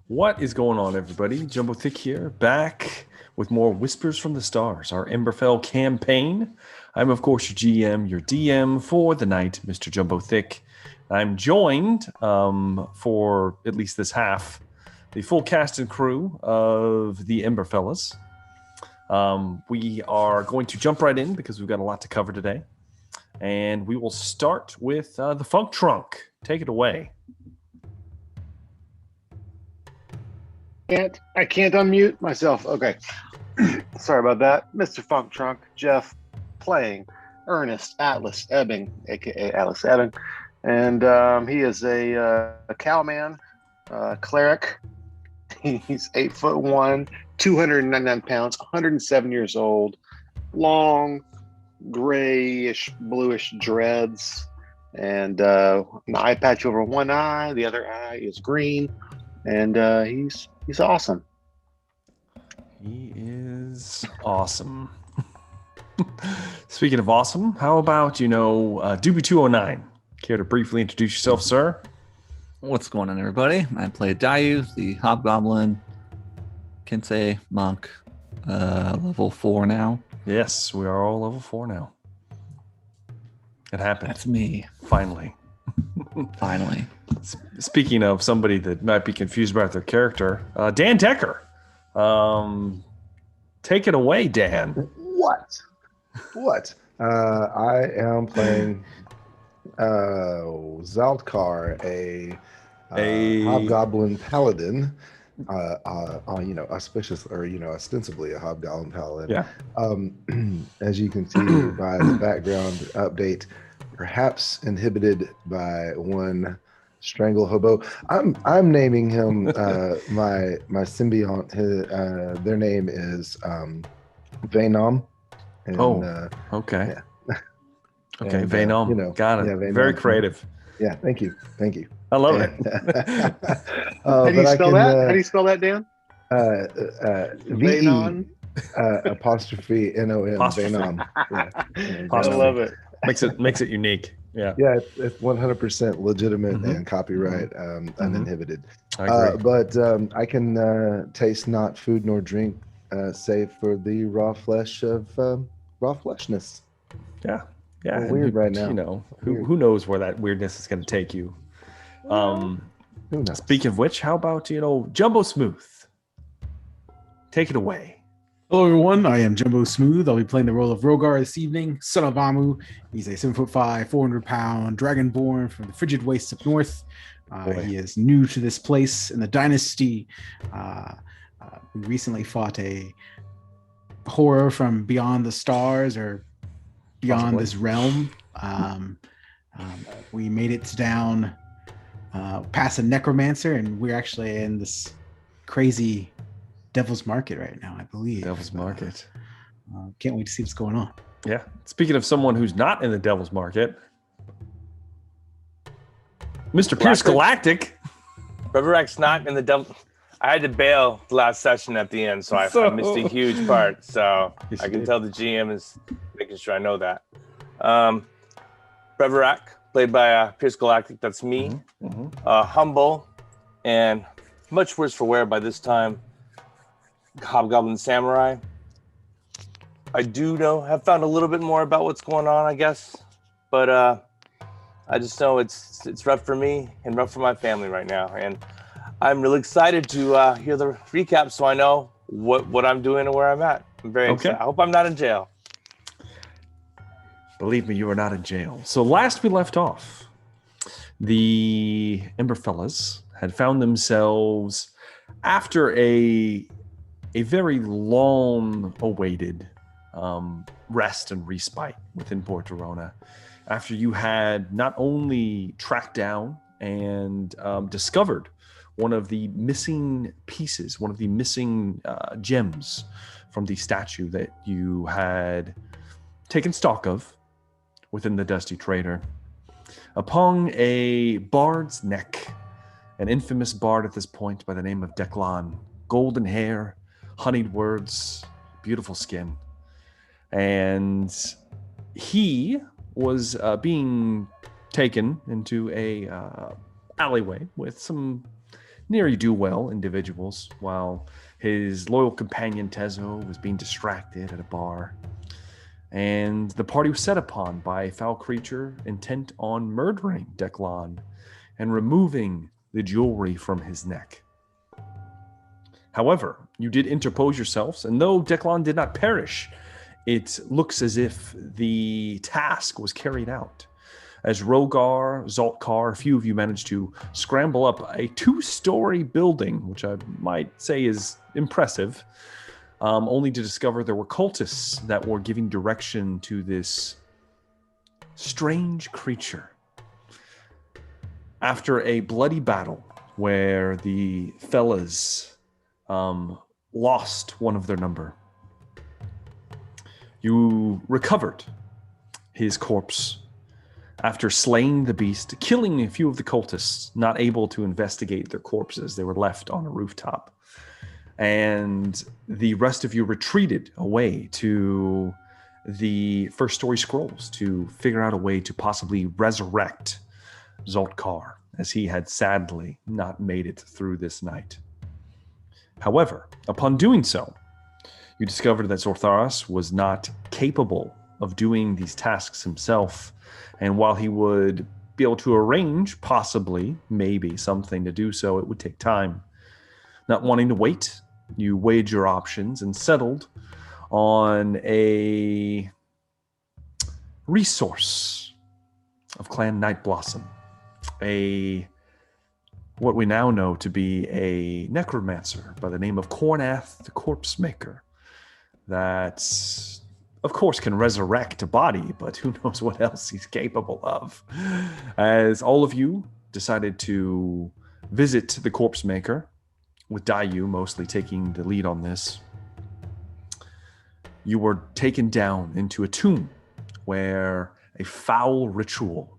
What is going on, everybody? Jumbo Thick here, back with more Whispers from the Stars, our Emberfell campaign. I'm, of course, your GM, your DM for the night, Mr. Jumbo Thick. I'm joined for at least this half, the full cast and crew of the Emberfellas. We are going to jump right in because we've got a lot to cover today. And we will start with the Funk Trunk. Take it away. I can't unmute myself. Okay. Sorry about that. Mr. Funk Trunk, Jeff, playing Ernest Atlas Ebbing, aka Atlas Ebbing. And he is a cowman, cleric. He's 8'1", 299 pounds, 107 years old, long, grayish, bluish dreads, and an eye patch over one eye. The other eye is green, and he's awesome. He is awesome. Speaking of awesome, how about, Doobie209? Care to briefly introduce yourself, sir? What's going on, everybody? I play Dayu, the Hobgoblin, Kensei monk, level 4 now. Yes, we are all level 4 now. It happened. That's me. Finally. Finally. Speaking of somebody that might be confused about their character, Dan Decker. Take it away, Dan. What? I am playing Zaldkar, a Hobgoblin Paladin. Auspicious, or ostensibly a Hobgoblin Paladin. Yeah. As you can see by the background update, perhaps inhibited by one strangle hobo. I'm naming him my symbiont. Their name is Venom. And, okay. Yeah. Okay, and, Venom. Got it. Yeah, Venom. Very creative. Yeah, thank you. I love it. How do you spell that? How do you spell that, Dan? V-E apostrophe N-O-M. Venom. Yeah. I love it. Makes it unique. Yeah. Yeah, it's 100% legitimate and copyright, uninhibited. I agree. But I can taste not food nor drink, save for the raw flesh of raw fleshness. Yeah. Weird right now. Who knows where that weirdness is going to take you? Who knows? Speaking of which, how about Jumbo Smooth? Take it away. Hello, everyone. I am Jumbo Smooth. I'll be playing the role of Rogar this evening, son of Amu. He's a 7'5", 400-pound dragonborn from the frigid wastes up north. He is new to this place in the dynasty. We recently fought a horror from beyond the stars, or beyond this realm. We made it down past a necromancer, and we're actually in this crazy Devil's Market right now, I believe. Devil's Market. Can't wait to see what's going on. Yeah. Speaking of someone who's not in the Devil's Market, Mr. Pierce Galactic. Reverect's not in the Devil. I had to bail the last session at the end, so I missed a huge part. So Yes, I can did. tell the GM is making sure I know that. Reverac, played by Pierce Galactic, that's me. Humble and much worse for wear by this time. Hobgoblin Samurai. I have found a little bit more about what's going on, I guess, but I just know it's rough for me and rough for my family right now, and I'm really excited to hear the recap so I know what I'm doing and where I'm at. I'm very excited. I hope I'm not in jail. Believe me, you are not in jail. So last we left off, the Emberfellas had found themselves after a very long-awaited rest and respite within Port Dorona, after you had not only tracked down and discovered one of the missing pieces, one of the missing gems from the statue that you had taken stock of within the Dusty Trader, upon a bard's neck, an infamous bard at this point by the name of Declan, golden hair, honeyed words, beautiful skin. And he was being taken into a alleyway with some ne'er-do-well individuals, while his loyal companion Tezo was being distracted at a bar. And the party was set upon by a foul creature intent on murdering Declan and removing the jewelry from his neck. However, you did interpose yourselves, and though Declan did not perish, it looks as if the task was carried out. As Rogar, Zaltkar, a few of you managed to scramble up a 2-story building, which I might say is impressive, only to discover there were cultists that were giving direction to this strange creature. After a bloody battle where the fellas lost one of their number, you recovered his corpse after slaying the beast, killing a few of the cultists, not able to investigate their corpses. They were left on a rooftop. And the rest of you retreated away to the first story scrolls to figure out a way to possibly resurrect Zaltkar, as he had sadly not made it through this night. However, upon doing so, you discovered that Zortharas was not capable of doing these tasks himself, and while he would be able to arrange, possibly, maybe, something to do so, it would take time. Not wanting to wait, you weighed your options and settled on a resource of Clan Nightblossom, what we now know to be a necromancer by the name of Cornath the Corpse Maker, that, of course, can resurrect a body, but who knows what else he's capable of. As all of you decided to visit the Corpse Maker, with Dayu mostly taking the lead on this, you were taken down into a tomb where a foul ritual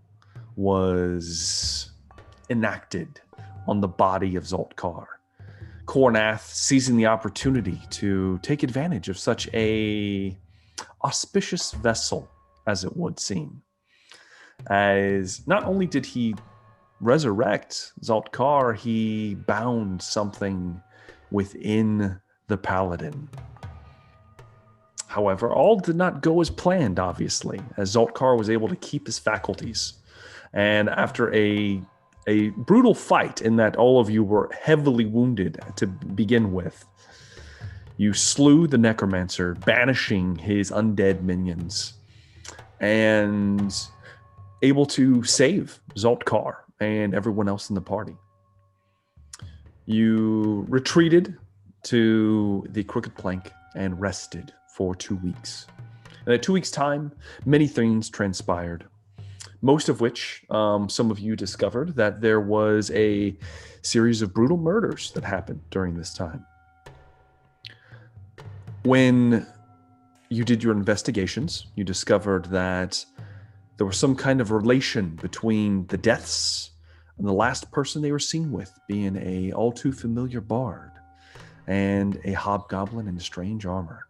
was enacted on the body of Zaltkar. Cornath, seizing the opportunity to take advantage of such a auspicious vessel, as it would seem, as not only did he resurrect Zaltkar, he bound something within the paladin. However, all did not go as planned, obviously, as Zaltkar was able to keep his faculties. And after a brutal fight in that all of you were heavily wounded to begin with, you slew the necromancer, banishing his undead minions, and able to save Zaltkar and everyone else in the party. You retreated to the Crooked Plank and rested for 2 weeks. In that 2 weeks' time, many things transpired, most of which some of you discovered that there was a series of brutal murders that happened during this time. When you did your investigations, you discovered that there was some kind of relation between the deaths and the last person they were seen with being a all too familiar bard and a hobgoblin in strange armor.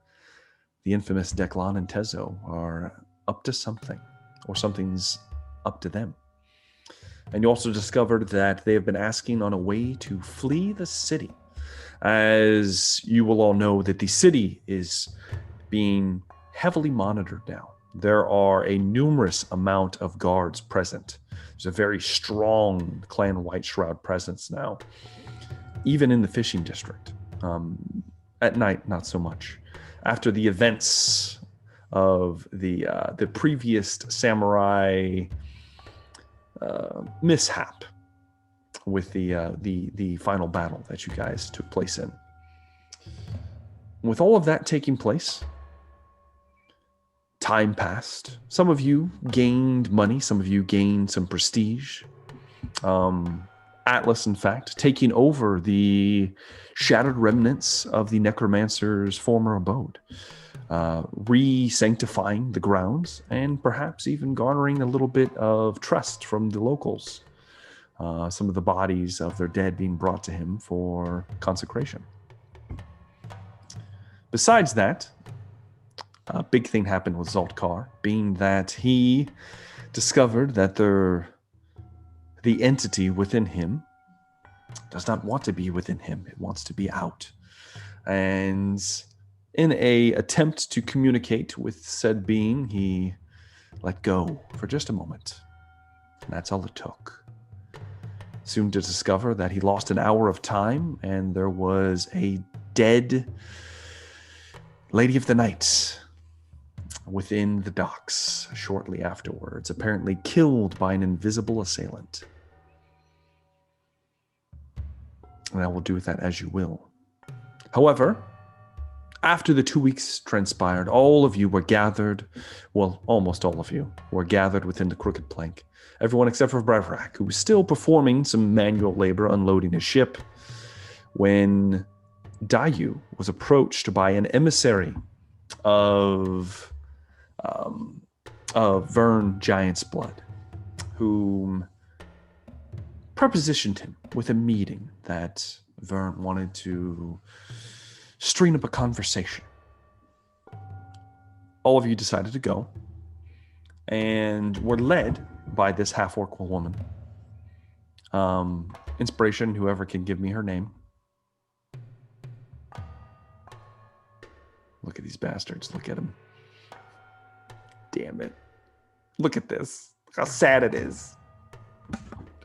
The infamous Declan and Tezo are up to something, or something's up to them. And you also discovered that they have been asking on a way to flee the city, as you will all know that the city is being heavily monitored now. There are a numerous amount of guards present. There's a very strong Clan White Shroud presence now, even in the fishing district. At night, not so much. After the events of the previous samurai mishap with the final battle that you guys took place in. With all of that taking place, time passed. Some of you gained money. Some of you gained some prestige. Atlas, in fact, taking over the shattered remnants of the necromancer's former abode, re-sanctifying the grounds, and perhaps even garnering a little bit of trust from the locals. Some of the bodies of their dead being brought to him for consecration. Besides that, a big thing happened with Zaltkar, being that he discovered that the entity within him does not want to be within him. It wants to be out. And in a attempt to communicate with said being, he let go for just a moment. And that's all it took. Soon to discover that he lost an hour of time, and there was a dead Lady of the Night within the docks shortly afterwards, apparently killed by an invisible assailant. And I will do with that as you will. However, after the 2 weeks transpired, all of you were gathered, well, almost all of you were gathered within the Crooked Plank. Everyone except for Brevrak, who was still performing some manual labor unloading his ship, when Dayu was approached by an emissary of Vern Giant's Blood, whom propositioned him with a meeting that Vern wanted to string up a conversation. All of you decided to go and were led by this half-orc woman. Inspiration, whoever can give me her name. Look at these bastards. Look at them. Damn it. Look at this. Look how sad it is.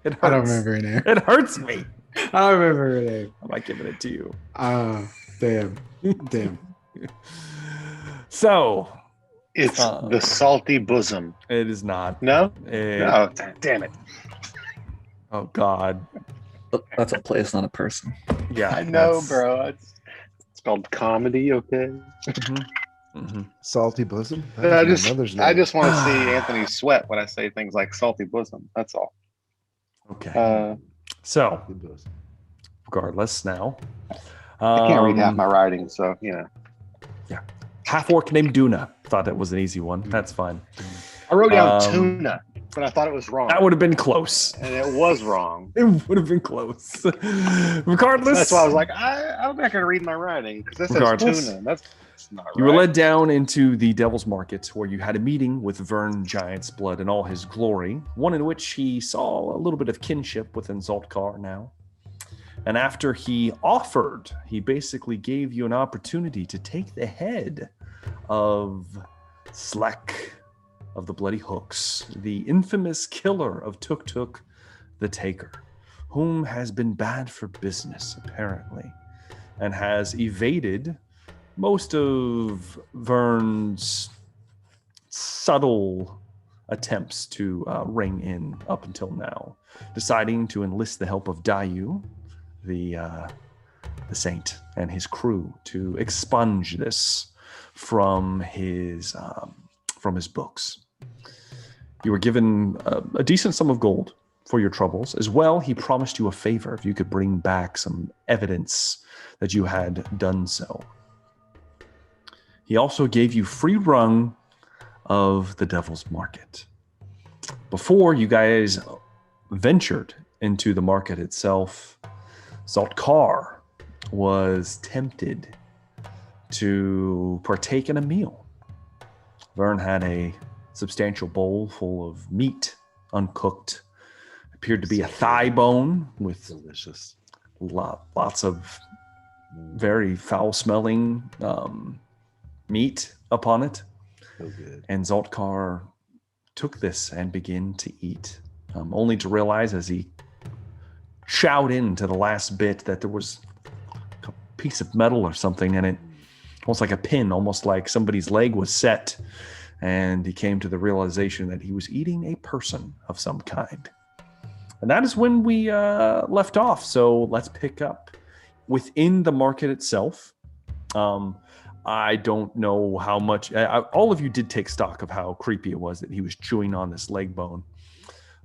It hurts. I don't remember her name. It hurts me. I don't remember her name. I'm not giving it to you. Damn. So. It's the Salty Bosom. It is not. No? No, damn it. Oh, God. That's a place, not a person. Yeah. I know, bro. It's called comedy, okay? Salty bosom. I just want to see Anthony sweat when I say things like salty bosom. That's all. Okay. So, regardless now. I can't read half my writing, so, you know. Yeah. Half-orc named Duna. Thought that was an easy one. That's fine. I wrote down tuna, but I thought it was wrong. That would have been close. And it was wrong. It would have been close. Regardless. That's why I was like, I'm not going to read my writing because this says tuna. That's not right. You were led down into the Devil's Market, where you had a meeting with Vern Giant's Blood in all his glory, one in which he saw a little bit of kinship with Zoltkar now. And after he offered, he basically gave you an opportunity to take the head of Slack of the Bloody Hooks, the infamous killer of Tuk Tuk the Taker, whom has been bad for business, apparently, and has evaded most of Vern's subtle attempts to ring in up until now, deciding to enlist the help of Dayu, the saint, and his crew to expunge this from his books. You were given a decent sum of gold for your troubles. As well, he promised you a favor if you could bring back some evidence that you had done so. He also gave you free run of the Devil's Market. Before you guys ventured into the market itself, Zoltkar was tempted to partake in a meal. Vern had a substantial bowl full of meat, uncooked. Appeared to be a thigh bone with delicious, lots of very foul-smelling meat upon it. So good. And Zoltkar took this and began to eat, only to realize as he chowed into the last bit that there was a piece of metal or something in it, almost like a pin, almost like somebody's leg was set. And he came to the realization that he was eating a person of some kind. And that is when we left off. So let's pick up within the market itself. I don't know how much. All of you did take stock of how creepy it was that he was chewing on this leg bone.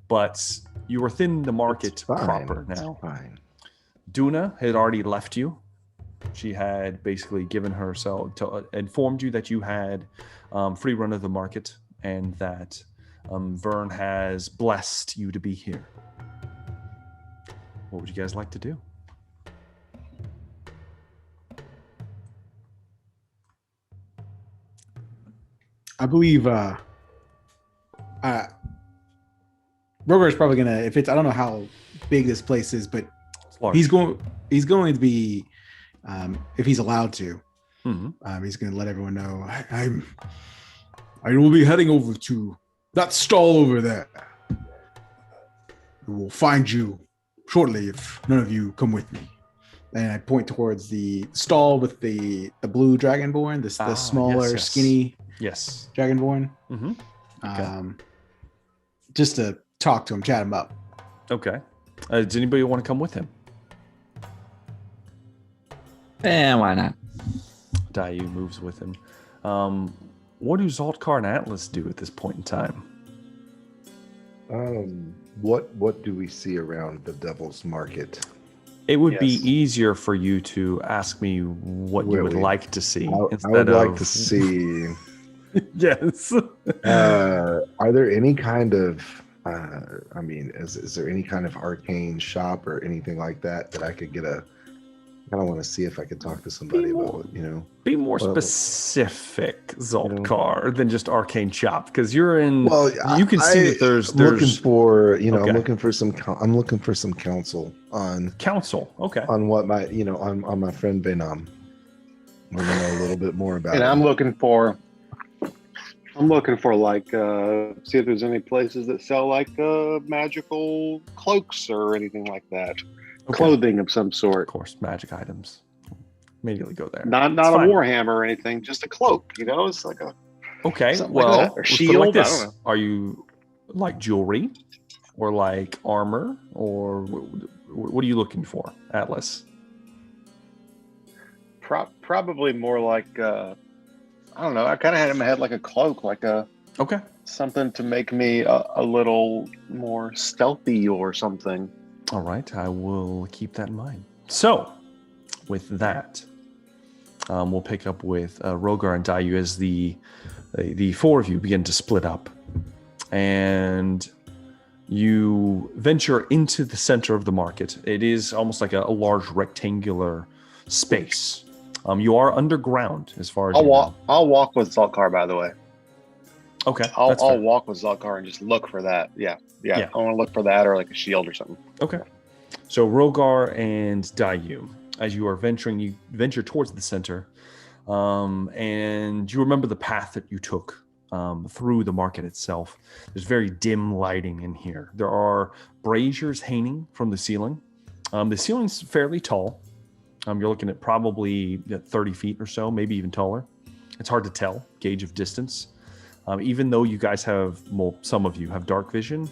But you were within the market proper now. Fine. Duna had already left you. She had basically given herself, informed you that you had free run of the market and that Vern has blessed you to be here. What would you guys like to do? I believe Rogar is probably gonna, if it's, I don't know how big this place is, but Large. He's going to be, if he's allowed to, Mhm. he's going to let everyone know. I will be heading over to that stall over there. We will find you shortly if none of you come with me. And I point towards the stall with the blue dragonborn, the smaller, yes. skinny Yes. dragonborn. Mm-hmm. Okay. Just to talk to him, chat him up. Okay. Does anybody want to come with him? Why not? Dayu moves with him. What do Zaltkar and Atlas do at this point in time? What do we see around the Devil's Market? It would be Yes. easier for you to ask me what you would Really? like to see I would like to see. Yes. Are there any kind of? Is there any kind of arcane shop or anything like that I could get a? I kind of want to see if I could talk to somebody about it. Be more specific, Zaltkar, than just arcane shop, because you're in. Well, you can see that there's looking for Okay. I'm looking for some counsel on counsel. Okay. on what my on my friend Benam. I want to know a little bit more about And him. I'm looking for like see if there's any places that sell like magical cloaks or anything like that. Okay. Clothing of some Of sort. course, magic items. Immediately go there. Not It's a fine. warhammer or anything, just a cloak, it's like a Okay, something like well, that. Or let's put it shield, like I this. don't know. Are you like jewelry or like armor or what are you looking for, Atlas? probably more like I don't know. I kind of had in my head like a cloak, like a Okay. something to make me a little more stealthy or something. All right, I will keep that in mind. So, with that, we'll pick up with Rogar and Dayu as the four of you begin to split up, and you venture into the center of the market. It is almost like a large rectangular space. You are underground, as far as you know. I'll walk with Zaltkar, by the way. Okay, that's I'll fair. walk with Zaltkar and just look for that. Yeah. Yeah. I want to look for that or like a shield or something. Okay. So Rogar and Dayu, as you are venturing, you venture towards the center, and you remember the path that you took through the market itself. There's very dim lighting in here. There are braziers hanging from the ceiling. The ceiling's fairly tall. You're looking at probably 30 feet or so, maybe even taller. It's hard to tell, gauge of distance. Even though you guys have, well, some of you have dark vision,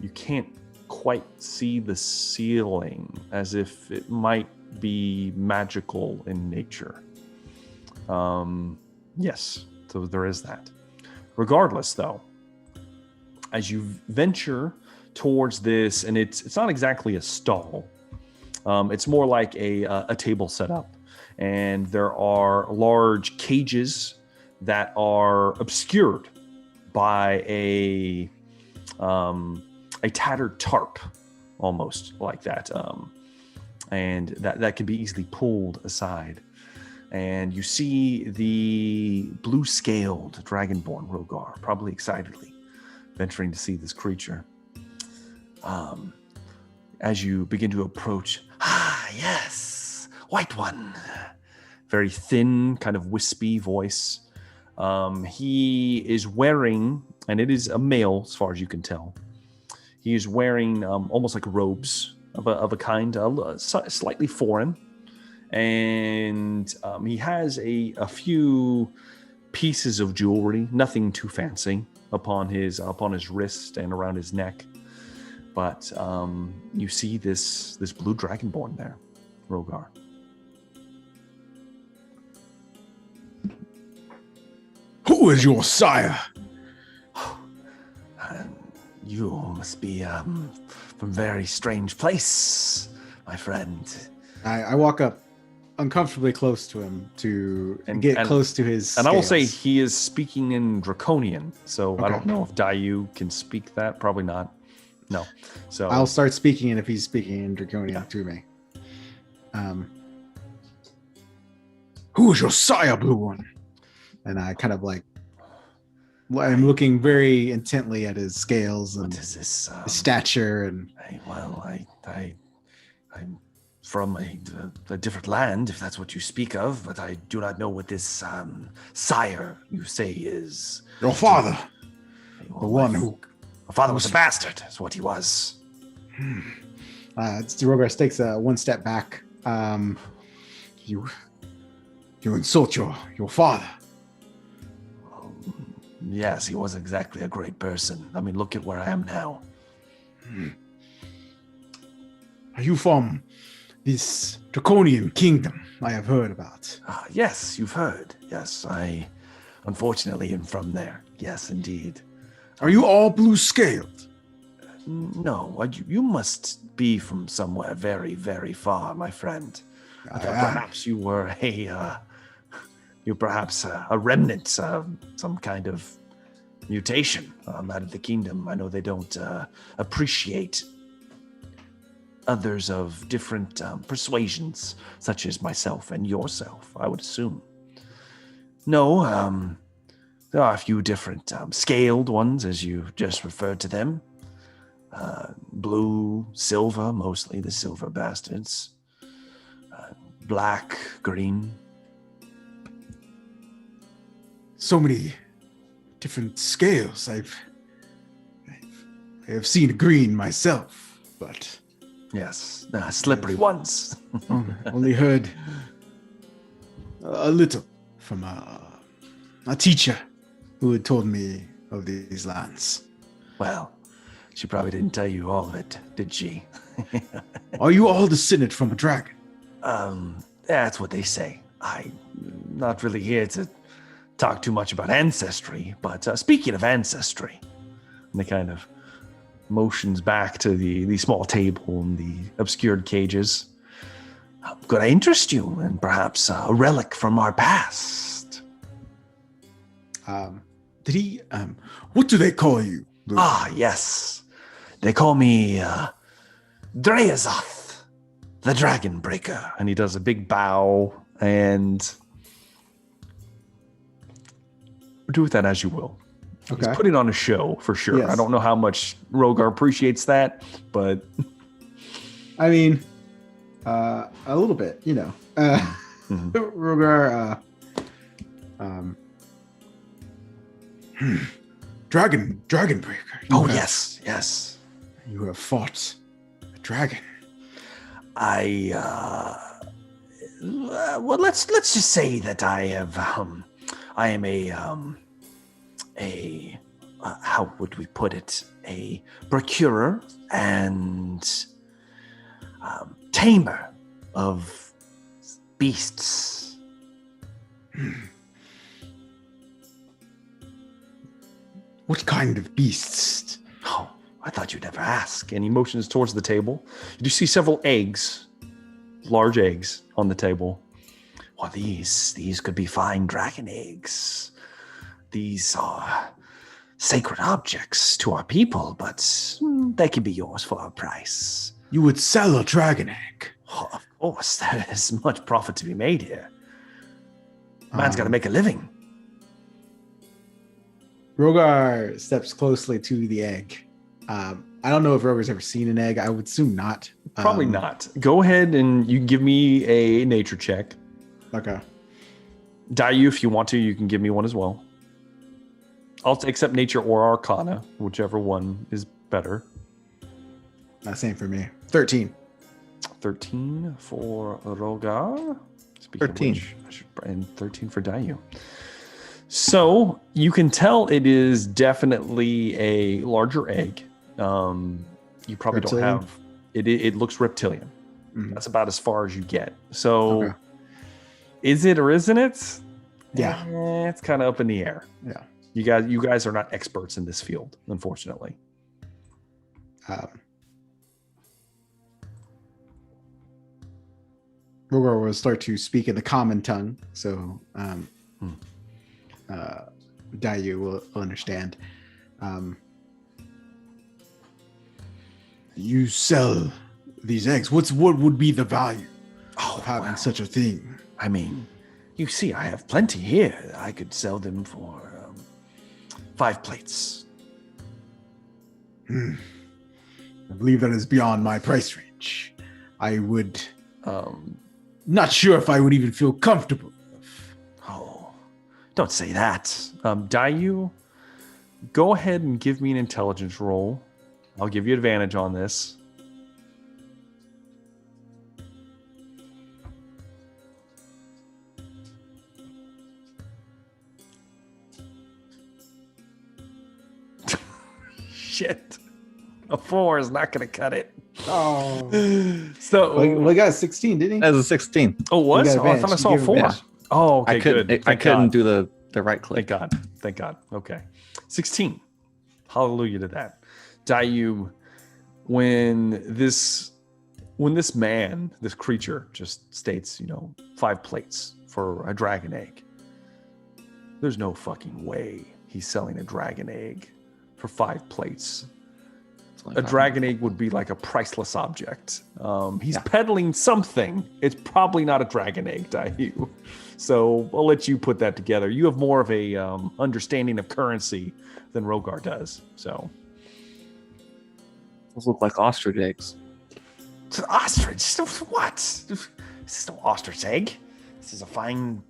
you can't quite see the ceiling, as if it might be magical in nature. Yes, so there is that. Regardless, though, as you venture towards this, and it's not exactly a stall. It's more like a table set up, and there are large cages that are obscured by a tattered tarp, almost like that, and that can be easily pulled aside. And you see the blue-scaled dragonborn Rogar, probably excitedly venturing to see this creature. As you begin to approach, yes, white one. Very thin, kind of wispy voice. He is wearing, and it is a male as far as you can tell, he is wearing almost like robes of a kind, slightly foreign. And he has a few pieces of jewelry, nothing too fancy, upon his wrist and around his neck. But you see this blue dragonborn there, Rogar. Who is your sire? You must be from a very strange place, my friend. I walk up uncomfortably close to him to get close to his And I will say scales. he is speaking in Draconian, so I Okay. don't know if Dayu can speak that. Probably not. No. So I'll start speaking if he's speaking in Draconian to me. Who is your sire, Blue One? And I kind of like, I'm looking very intently at his scales and what is this? his stature, and I'm from a different land, if that's what you speak of, but I do not know what this sire you say is. Your father, Well, the one who... My father was a bastard, is what he was. Rogar takes one step back. You insult your father. Yes, he was exactly a great person. I mean, look at where I am now. Are you from this draconian kingdom I have heard about? Yes, you've heard. Yes, I unfortunately am from there. Yes, indeed. Are you all blue-scaled? No, you must be from somewhere very, very far, my friend. I thought perhaps you were perhaps a remnant of some kind of mutation out of the kingdom. I know they don't appreciate others of different persuasions, such as myself and yourself, I would assume. No, there are a few different scaled ones, as you just referred to them. Blue, silver, mostly the silver bastards. Black, green. So many different scales. I have seen green myself, but... Yes, slippery ones. Only heard a little from a teacher who had told me of these lands. Well, she probably didn't tell you all of it, did she? Are you all descended from a dragon? That's what they say. I'm not really here to talk too much about ancestry, but speaking of ancestry, and they kind of motions back to the small table and the obscured cages. Could I interest you in perhaps a relic from our past? Did he, what do they call you? Yes. They call me Dreazoth, the Dragon Breaker. And he does a big bow and do with that as you will. Okay. He's putting on a show for sure. Yes. I don't know how much Rogar appreciates that, but I mean, a little bit, you know. Rogar, Dragon Breaker. Yes. You have fought a dragon. Well, let's just say that I have, I am a how would we put it? A procurer and tamer of beasts. What kind of beasts? Oh, I thought you'd never ask. And he motions towards the table. You do see several eggs, large eggs on the table. Well, these could be fine dragon eggs. These are sacred objects to our people, but they can be yours for a price. You would sell a dragon egg? Oh, of course, there is much profit to be made here. Man's got to make a living. Rogar steps closely to the egg. I don't know if Rogar's ever seen an egg. I would assume not. Probably not. Go ahead and you give me a nature check. Okay. Dayu, if you want to, you can give me one as well. I'll accept nature or arcana, whichever one is better. Same for me. 13. 13 for Rogar. 13. And 13 for Dayu. So you can tell it is definitely a larger egg. You probably Reptilian? don't have it. It looks reptilian. Mhm. That's about as far as you get. So Okay. is it or isn't it? Yeah. It's kind of up in the air. Yeah. You guys are not experts in this field, unfortunately. Rogar will start to speak in the common tongue, so Dayu will understand. You sell these eggs. What would be the value of having such a thing? I mean, you see, I have plenty here. I could sell them for 5 plates. I believe that is beyond my price range. I would Um, not sure if I would even feel comfortable. oh, don't say that. Dayu, go ahead and give me an intelligence roll. I'll give you advantage on this. Shit. A 4 is not going to cut it. Oh, So, we got 16, didn't he? That was a 16. oh, it was? You got Oh, I thought I advantage. saw You a gave 4. advantage. Oh, okay, I couldn't. good. I Thank couldn't God. do the right click. Thank God. Thank God. Okay. 16. Hallelujah to that. Dayu, when this man, this creature just states, 5 plates for a dragon egg. There's no fucking way he's selling a dragon egg for 5 plates. A dragon egg would be like a priceless object. He's peddling something. It's probably not a dragon egg, Dayu. So I'll let you put that together. You have more of a understanding of currency than Rogar does. So Those look like ostrich eggs. it's an ostrich. What? This is no ostrich egg. This is a fine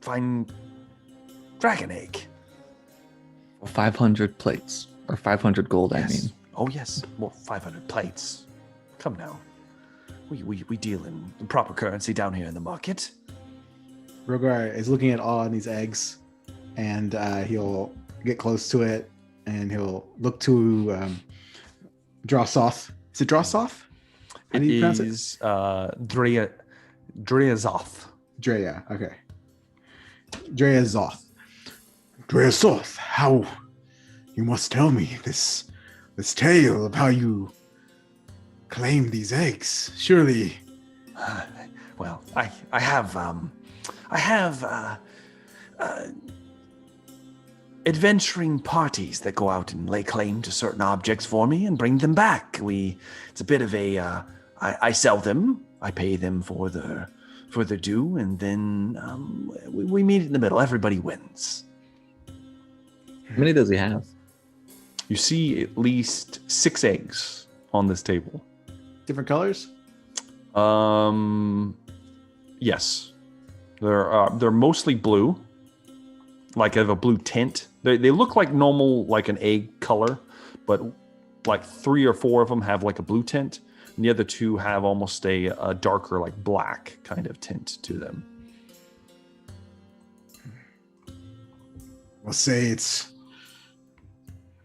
dragon egg. 500 plates or 500 gold. Yes. I mean, Oh yes. Well, 500 plates. Come now. We deal in proper currency down here in the market. Rogar is looking at all of these eggs, and he'll get close to it, and he'll look to Drosoth. Is it Drosoth? How do you pronounce it? Is Dreazoth. Drea. Okay. Dreazoth. Dreazoth, how you must tell me this tale of how you claim these eggs. Surely. Well, I have adventuring parties that go out and lay claim to certain objects for me and bring them back. It's a bit of a I sell them, I pay them for their due, and then we meet in the middle. Everybody wins. how many does he have? You see at least 6 eggs on this table. Different colors? Yes, they're mostly blue, like they have a blue tint. They look like normal, like an egg color, but like 3 or 4 of them have like a blue tint, and the other 2 have almost a darker, like black kind of tint to them. I'll say it's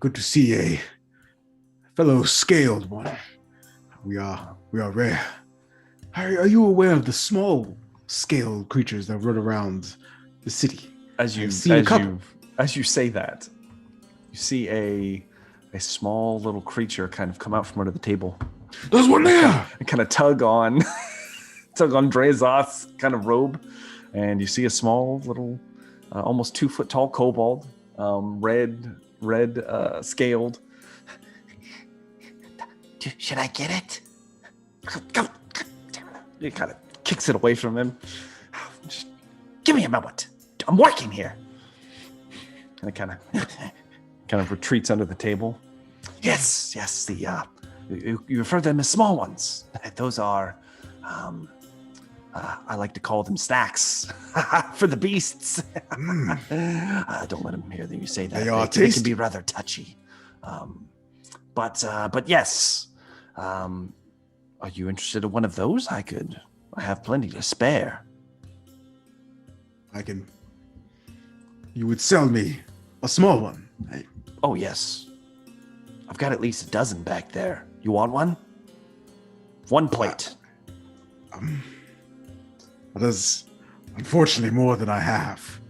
good to see a fellow scaled one. We are rare. Are you aware of the small scaled creatures that run around the city? As you seen a couple. as you say that, you see a small little creature kind of come out from under the table There's one there. and kind of tug on Drezoth's kind of robe, and you see a small little, almost 2 foot tall kobold, red scaled. Should I get it? Come. He kind of kicks it away from him. Just give me a moment. I'm working here. And it kind of retreats under the table. Yes. The you refer to them as small ones. Those are, I like to call them snacks for the beasts. Don't let them hear that you say that. They can be rather touchy. But yes. Are you interested in one of those? I have plenty to spare. You would sell me a small one. Oh, yes. I've got at least a dozen back there. You want one? 1 plate. That is unfortunately more than I have.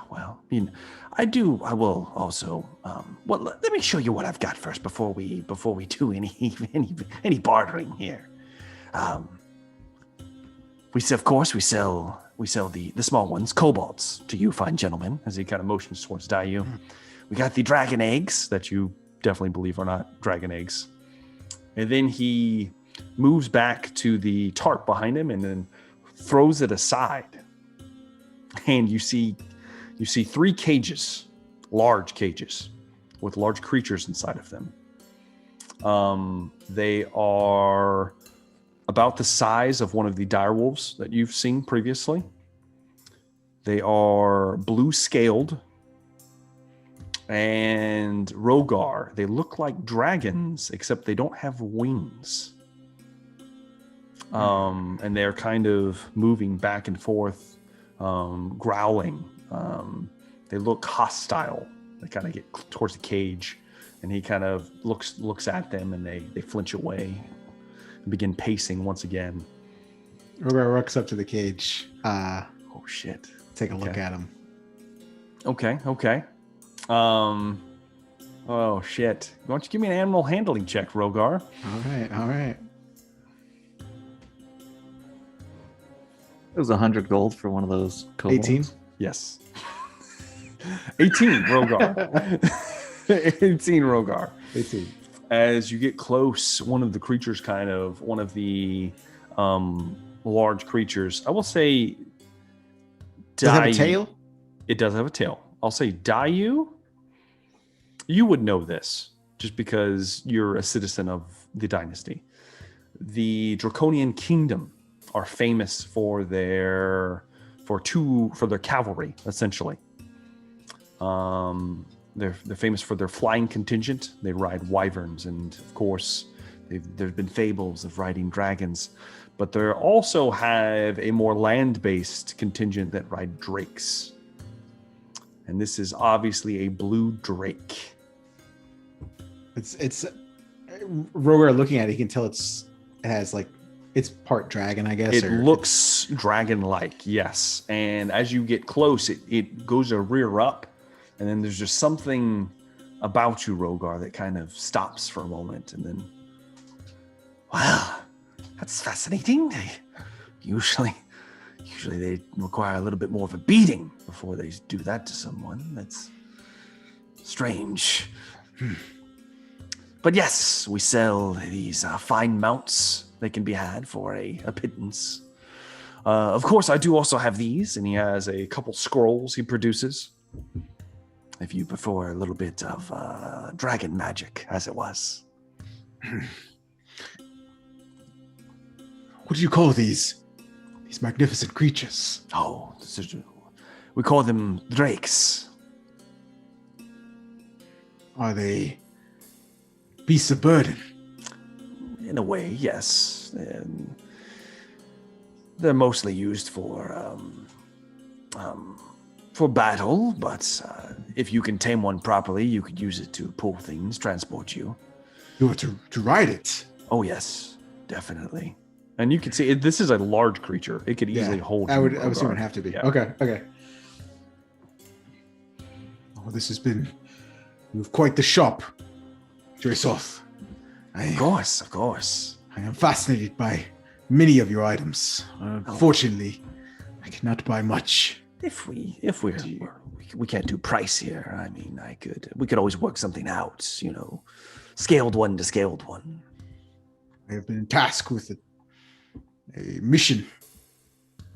Well, I mean, I will also, let me show you what I've got first before we do any bartering here. We sell the small ones, kobolds, to you fine gentlemen, as he kind of motions towards Dayu. We got the dragon eggs that you definitely believe are not dragon eggs. And then he moves back to the tarp behind him and then throws it aside. And you see 3 cages, large cages, with large creatures inside of them. They are about the size of one of the direwolves that you've seen previously. They are blue scaled. And Rogar, they look like dragons, except they don't have wings. And they're kind of moving back and forth, growling. They look hostile. They kind of get towards the cage, and he kind of looks at them, and they flinch away and begin pacing once again. Rogar walks up to the cage. Oh shit! Take a look at him. Okay. Oh shit! Why don't you give me an animal handling check, Rogar? All right. It was 100 gold for one of those kobolds. 18. Yes. 18, Rogar. 18, Rogar. 18. As you get close, one of the large creatures, I will say... Does it have a tail? It does have a tail. I'll say Dayu. You would know this, just because you're a citizen of the dynasty. The Draconian Kingdom are famous for their cavalry, essentially. They're famous for their flying contingent. They ride wyverns, and of course, there's been fables of riding dragons. But they also have a more land-based contingent that ride drakes. And this is obviously a blue drake. It's Rogar looking at it, he can tell it's part dragon, I guess. It looks dragon-like, yes. And as you get close, it goes to rear up, and then there's just something about you, Rogar, that kind of stops for a moment, and then, wow, that's fascinating. Usually they require a little bit more of a beating before they do that to someone. That's strange. But yes, we sell these fine mounts. They can be had for a pittance. Of course, I do also have these, and he has a couple scrolls he produces. If you prefer a little bit of dragon magic, as it was. What do you call these magnificent creatures? Oh, we call them drakes. Are they beasts of burden? In a way, yes. They're mostly used for battle, but if you can tame one properly, you could use it to pull things, transport you. You want to ride it? Oh yes, definitely. And you can see this is a large creature. It could easily hold. I would assume it'd have to be. Yeah. Okay. Oh, this has been quite the shop, Dresoth. Of course. I am fascinated by many of your items. Unfortunately, I cannot buy much. We can't do price here. I mean, we could always work something out, scaled one to scaled one. I have been tasked with a mission.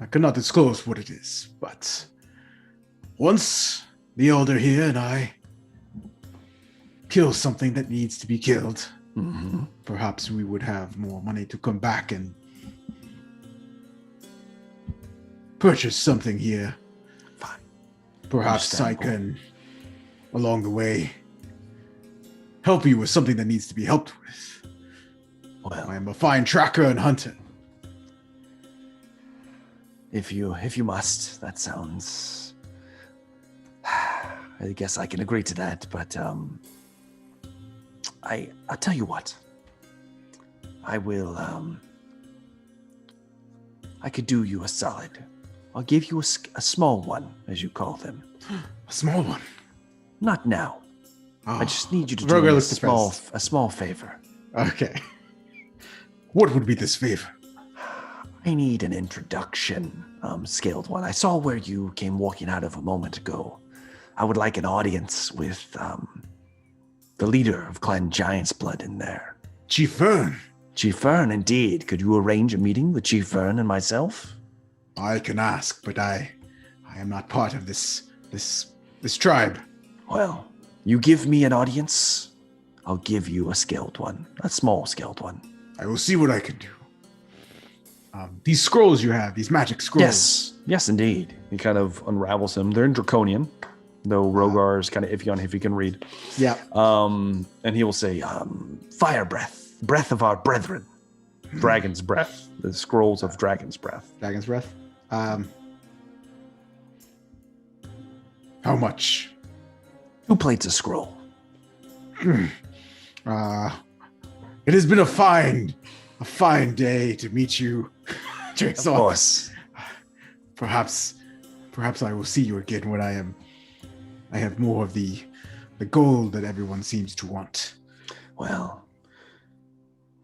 I cannot disclose what it is, but once the elder here and I kill something that needs to be killed, perhaps we would have more money to come back and purchase something here. Fine. Perhaps I can, along the way, help you with something that needs to be helped with. Well, I am a fine tracker and hunter. If you must, that sounds... I guess I can agree to that, but I'll tell you what. I will, I could do you a solid. I'll give you a small one, as you call them. A small one? Not now. Oh. I just need you to do me a small favor. Okay. What would be this favor? I need an introduction, scaled one. I saw where you came walking out of a moment ago. I would like an audience with the leader of Clan Giant's Blood in there. Chief Vern. Chief Vern, indeed. Could you arrange a meeting with Chief Vern and myself? I can ask, but I am not part of this tribe. Well, you give me an audience, I'll give you a scaled one, a small scaled one. I will see what I can do. these scrolls you have, these magic scrolls. Yes, indeed. He kind of unravels them. They're in Draconian, though Rogar is kind of iffy on if he can read. Yeah. And he will say, fire breath, breath of our brethren, dragon's breath, the scrolls of dragon's breath. Dragon's breath. How much? 2 plates a scroll. It has been a fine day to meet you, Jason. Of course. Perhaps I will see you again when I have more of the gold that everyone seems to want. Well,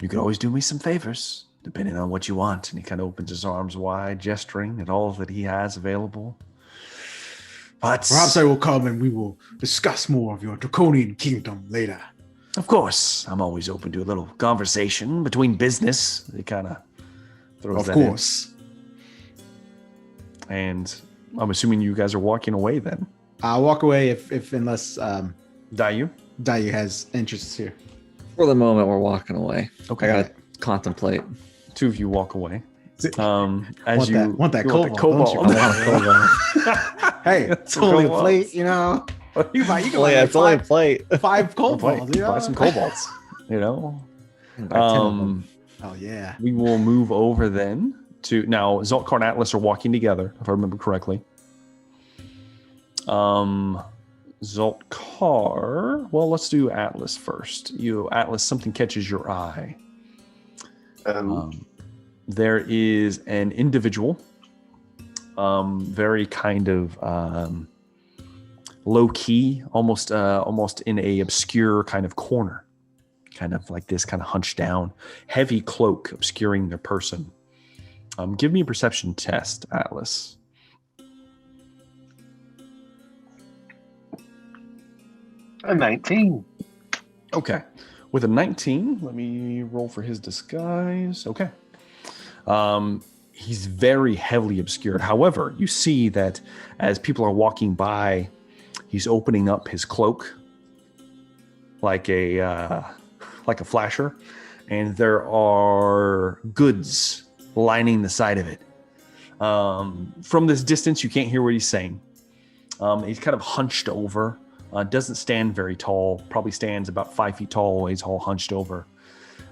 you could always do me some favors, depending on what you want. And he kind of opens his arms wide, gesturing at all that he has available. But perhaps I will come and we will discuss more of your draconian kingdom later. Of course, I'm always open to a little conversation between business. He kind of throws that in. Of course. And I'm assuming you guys are walking away then. I'll walk away unless Dayu has interests here. For the moment, we're walking away. Okay. I gotta contemplate. 2 of you walk away. Want that cobalt, don't you? I want a cobalt. Hey, it's only a plate, you know. You can It's only a plate. 5 cobalts, you know? Buy some cobalts, you know. Oh yeah. We will move over then to now. Zoltkar and Atlas are walking together, if I remember correctly. Zoltkar. Well, let's do Atlas first. Atlas, something catches your eye. There is an individual, very kind of low key, almost in a obscure kind of corner, kind of like this, kind of hunched down, heavy cloak obscuring their person. Give me a perception test, Atlas. A 19. Okay. With a 19, let me roll for his disguise. Okay. He's very heavily obscured. However, you see that as people are walking by, he's opening up his cloak like a flasher, and there are goods lining the side of it. From this distance, you can't hear what he's saying. He's kind of hunched over. Doesn't stand very tall. Probably stands about 5 feet tall. He's all hunched over.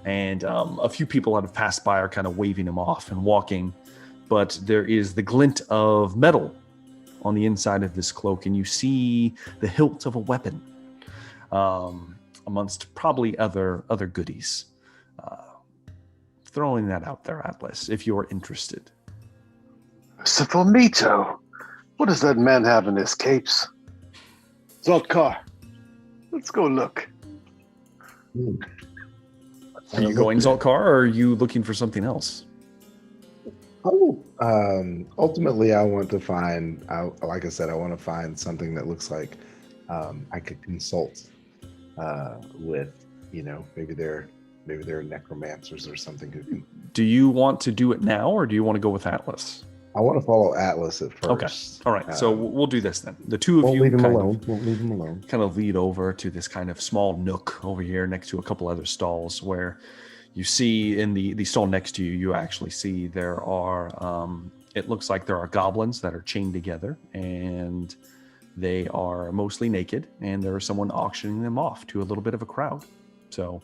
And a few people that have passed by are kind of waving him off and walking. But there is the glint of metal on the inside of this cloak, and you see the hilt of a weapon amongst probably other goodies. Throwing that out there, Atlas, if you're interested. Sifomito, what does that man have in his capes? Zoltkar, let's go look. Are you going Zoltkar, or are you looking for something else? Ultimately, I want to find, like I said, I want to find something that looks like I could consult with, maybe they're necromancers or something who can. Do you want to do it now, or do you want to go with Atlas? I want to follow Atlas at first. Okay. All right. So we'll do this then. The two of won't you leave him alone. Kind of lead over to this kind of small nook over here next to a couple other stalls where you see in the stall next to you, you actually see there are, it looks like there are goblins that are chained together, and they are mostly naked, and there is someone auctioning them off to a little bit of a crowd. So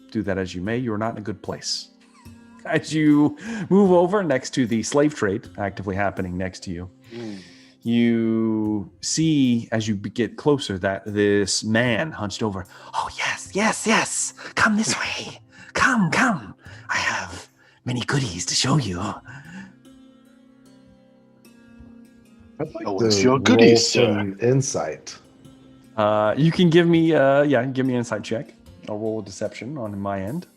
do that as you may. You're not in a good place. As you move over next to the slave trade actively happening next to you, you see as you get closer that this man hunched over. Oh, yes. Come this way. Come. I have many goodies to show you. I'd like What's to your goodies, roll sir? some insight. You can give me, give me an insight check. I'll roll a deception on my end.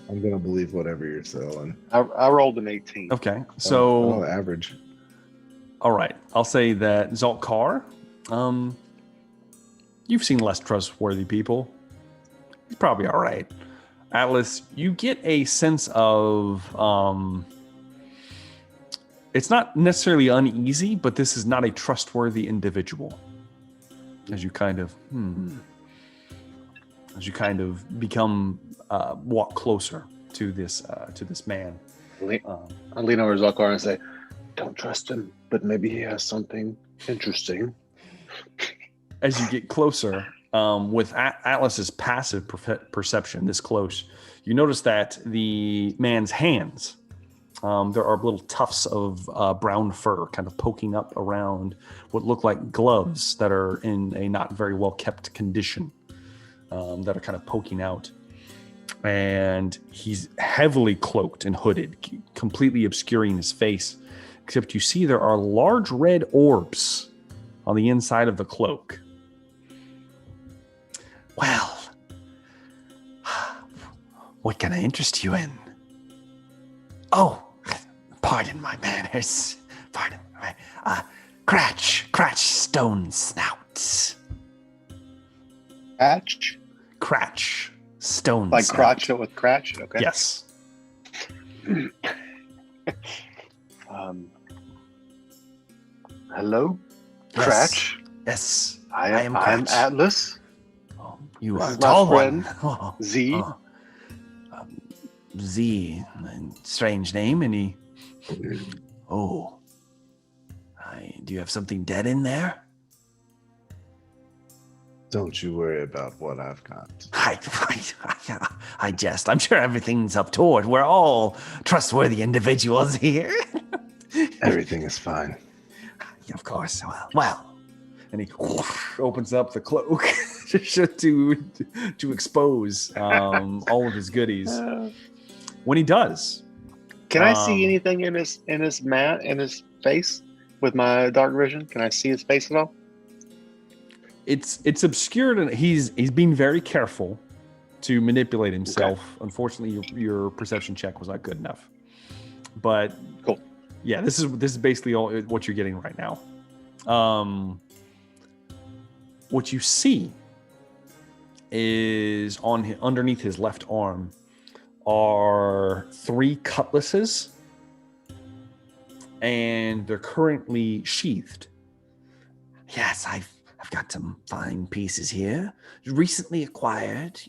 I'm gonna believe whatever you're selling. I rolled an 18. Okay, so Average. all right, I'll say that Zoltkar, you've seen less trustworthy people. He's probably all right. Atlas, you get a sense of it's not necessarily uneasy, but this is not a trustworthy individual. As you kind of as you kind of become walk closer to this man. I lean over to Zalkar and say, "Don't trust him, but maybe he has something interesting." As you get closer, with Atlas's passive perception this close, you notice that the man's hands, there are little tufts of brown fur kind of poking up around what look like gloves that are in a not very well kept condition, that are kind of poking out. And he's heavily cloaked and hooded, completely obscuring his face, except you see there are large red orbs on the inside of the cloak. Well, what can I interest you in? Oh, pardon my manners. Pardon my... Cratch stone snout. Cratch stone Like snout. crotch with cratch? Okay. Yes. Hello? Yes. Cratch? Yes. I am Cratch. Atlas. Oh, you This are is a my tall friend, one. Oh, Z. oh. Z, strange name, and he... Oh. Do you have something dead in there? Don't you worry about what I've got. I jest. I'm sure everything's up toward. We're all trustworthy individuals here. Everything is fine. Of course. Well. And he opens up the cloak to expose all of his goodies. When he does, Can I see anything in his face with my dark vision? Can I see his face at all? it's obscured, and he's being very careful to manipulate himself. Okay. Unfortunately, your perception check was not good enough. But cool. Yeah, this is basically all what you're getting right now. What you see is underneath his left arm are 3 cutlasses, and they're currently sheathed. Yes, I've got some fine pieces here, recently acquired.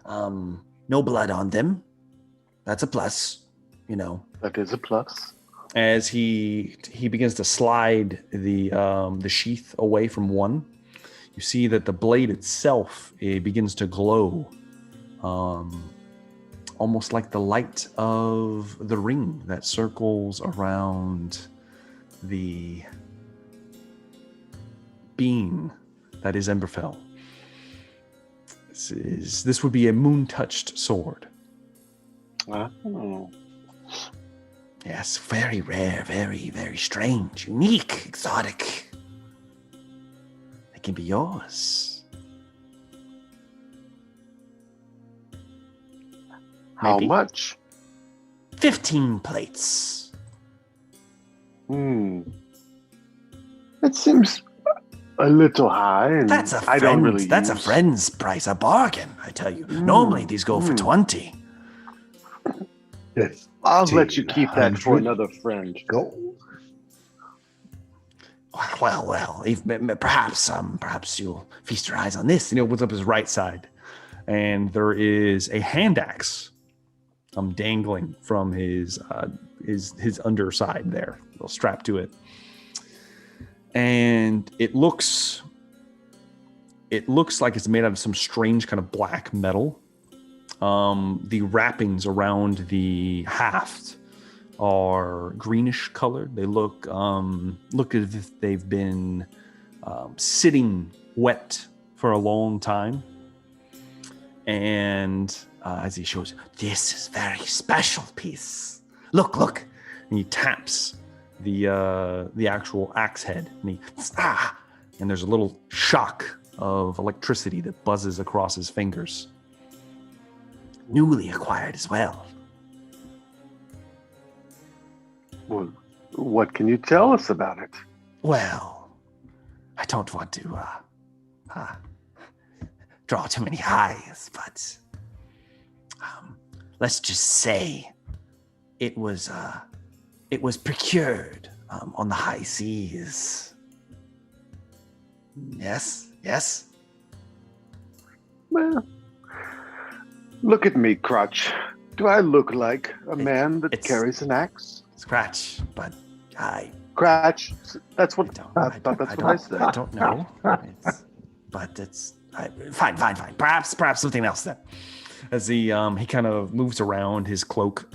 No blood on them. That's a plus. That is a plus. As he begins to slide the sheath away from one, you see that the blade itself begins to glow, almost like the light of the ring that circles around the being that is Emberfell. This would be a moon-touched sword. Oh. Yes, very rare, very, very strange, unique, exotic. It can be yours. How much? 15 plates. It seems a little high. And that's a friend's price, a bargain, I tell you. Normally these go for 20. Yes. I'll let you keep that for another friend. Go. Well. Perhaps you'll feast your eyes on this. And he opens up his right side, and there is a hand axe, dangling from his underside there, a little strapped to it, and it looks like it's made out of some strange kind of black metal. The wrappings around the haft are greenish colored. They look as if they've been sitting wet for a long time. And as he shows, this is very special piece. Look, and he taps the actual axe head, and and there's a little shock of electricity that buzzes across his fingers. Newly acquired as well. Well, what can you tell us about it? Well, I don't want to draw too many eyes, but let's just say it was procured on the high seas. Yes. Well, look at me, Crutch. Do I look like a man that it's- carries an axe? Scratch, but I Crutch. That's what don't. I thought. That's what I said. I don't know. Fine. Perhaps something else then. As he kind of moves around, his cloak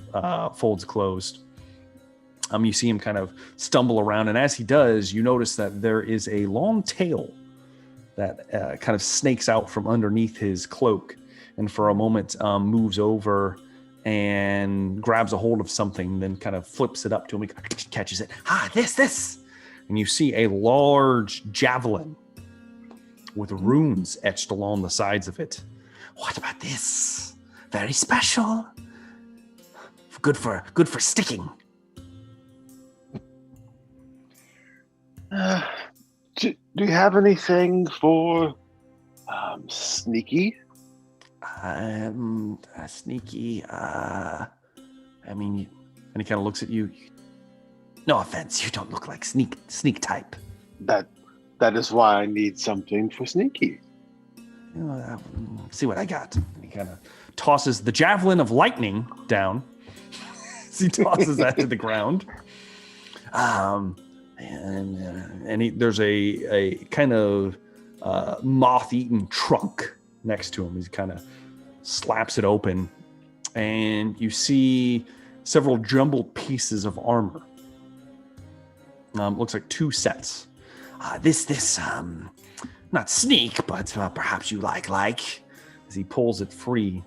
folds closed. You see him kind of stumble around, and as he does, you notice that there is a long tail that kind of snakes out from underneath his cloak, and for a moment moves over and grabs a hold of something, then kind of flips it up to him. He catches it. This. And you see a large javelin with runes etched along the sides of it. What about this? Very special. Good for sticking. Do you have anything for sneaky? Sneaky. I mean, and he kind of looks at you. No offense, you don't look like sneak type. That is why I need something for sneaky. You know, see what I got. And he kind of tosses the javelin of lightning down. He tosses that to the ground. There's a kind of moth-eaten trunk next to him. He kind of slaps it open, and you see several jumbled pieces of armor. Looks like 2 sets. This not sneak, but perhaps you like, as he pulls it free,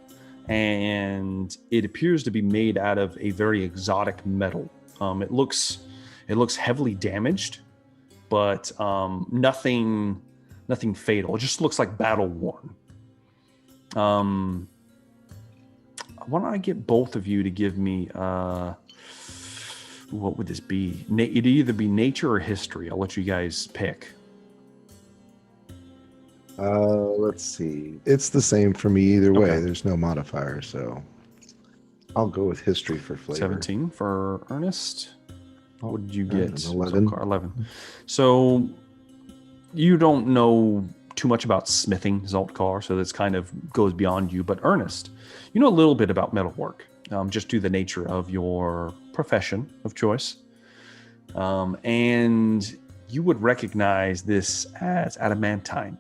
and it appears to be made out of a very exotic metal. It looks heavily damaged, but nothing fatal. It just looks like battle worn. Why don't I get both of you to give me what would this be? It'd either be nature or history. I'll let you guys pick. Let's see. It's the same for me either way. Okay. There's no modifier, so I'll go with history for flavor. 17 for Ernest. What did you get? 11. 11. So you don't know too much about smithing, Zaltkar, so this kind of goes beyond you. But Ernest, you know a little bit about metalwork, just due to the nature of your profession of choice. And you would recognize this as adamantine.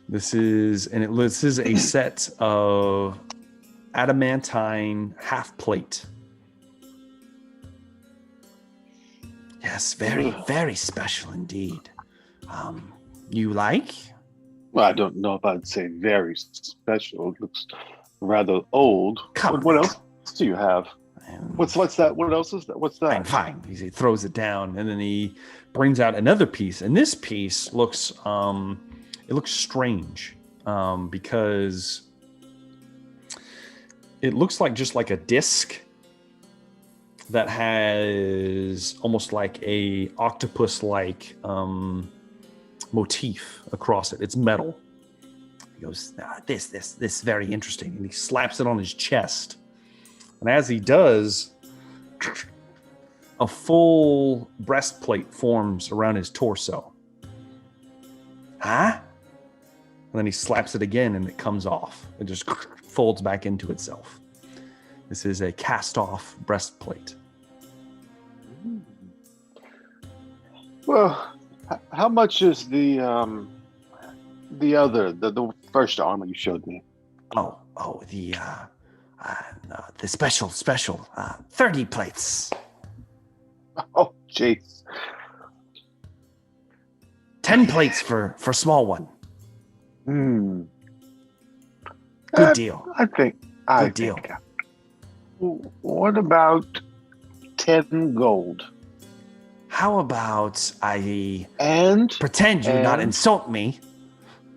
This is a set of adamantine half plate. Yes, very, very special indeed. You like? Well, I don't know if I'd say very special. It looks rather old. Come What on. else do you have? What's that? What else is that? What's that? Fine. He throws it down, and then he brings out another piece. And this piece looks strange because it looks like just like a disc that has almost like a octopus-like motif across it. It's metal. He goes, this very interesting, and he slaps it on his chest. And as he does, a full breastplate forms around his torso. Huh? And then he slaps it again, and it comes off. It just folds back into itself. This is a cast-off breastplate. Well, how much is the first armor you showed me? The special 30 plates. Oh, jeez. 10 plates for small one. Good deal. I think. Good deal. What about 10 gold? How about I And pretend you not insult me,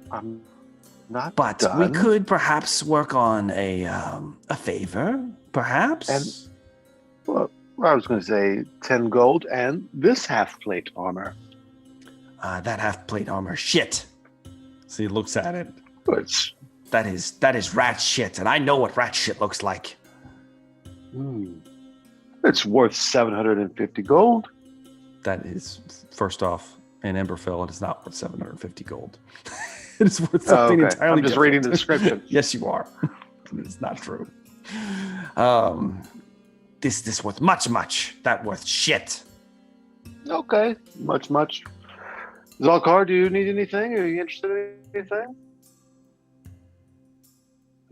I'm not but done. we could perhaps work on a favor, perhaps? And well, I was going to say 10 gold and this half plate armor. That half plate armor, shit. So he looks at it. Which, That is rat shit, and I know what rat shit looks like. it's worth 750 gold. That is, first off, in Emberfell, it is not worth 750 gold. It is worth something okay. entirely I'm just different. reading the description. Yes, you are. It's not true. This worth much. That worth shit. Okay, much. Zalkar, do you need anything? Are you interested in anything?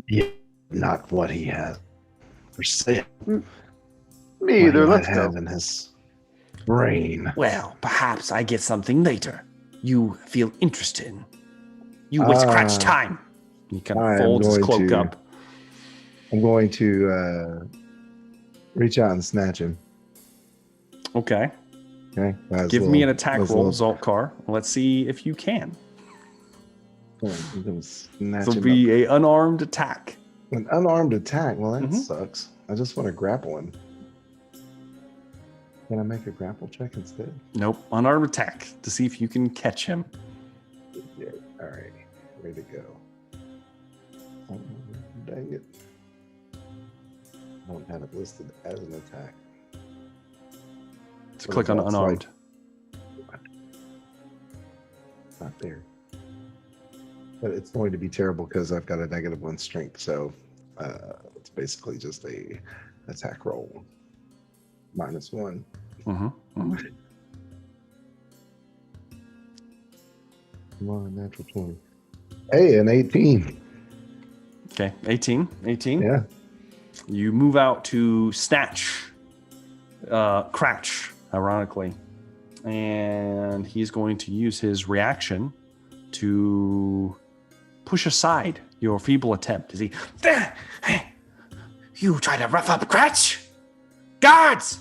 Yeah, not what he has for sale. Me either. What Let's he might go. have in his brain. Well, perhaps I get something later. You feel interested. You witchcraft time. He kind I of am folds his going cloak to- up. I'm going to reach out and snatch him. Okay. Okay. Give me an attack roll, Zaltkar. Let's see if you can. I'm gonna snatch This will him be an unarmed attack. up. An unarmed attack. Well, that Mhm. sucks. I just want to grapple him. Can I make a grapple check instead? Nope. Unarmed attack to see if you can catch him. Yeah. All right. Way to go. Oh, dang it. I don't have it listed as an attack. Just click on That's unarmed. It's not there. But it's going to be terrible because I've got a -1 strength, so it's basically just a attack roll. -1. Mm-hmm. Come on, natural 20. Hey, an 18. Okay. 18. Yeah. You move out to snatch Cratch, ironically. And he's going to use his reaction to push aside your feeble attempt. Is he? You try to rough up Cratch? Guards!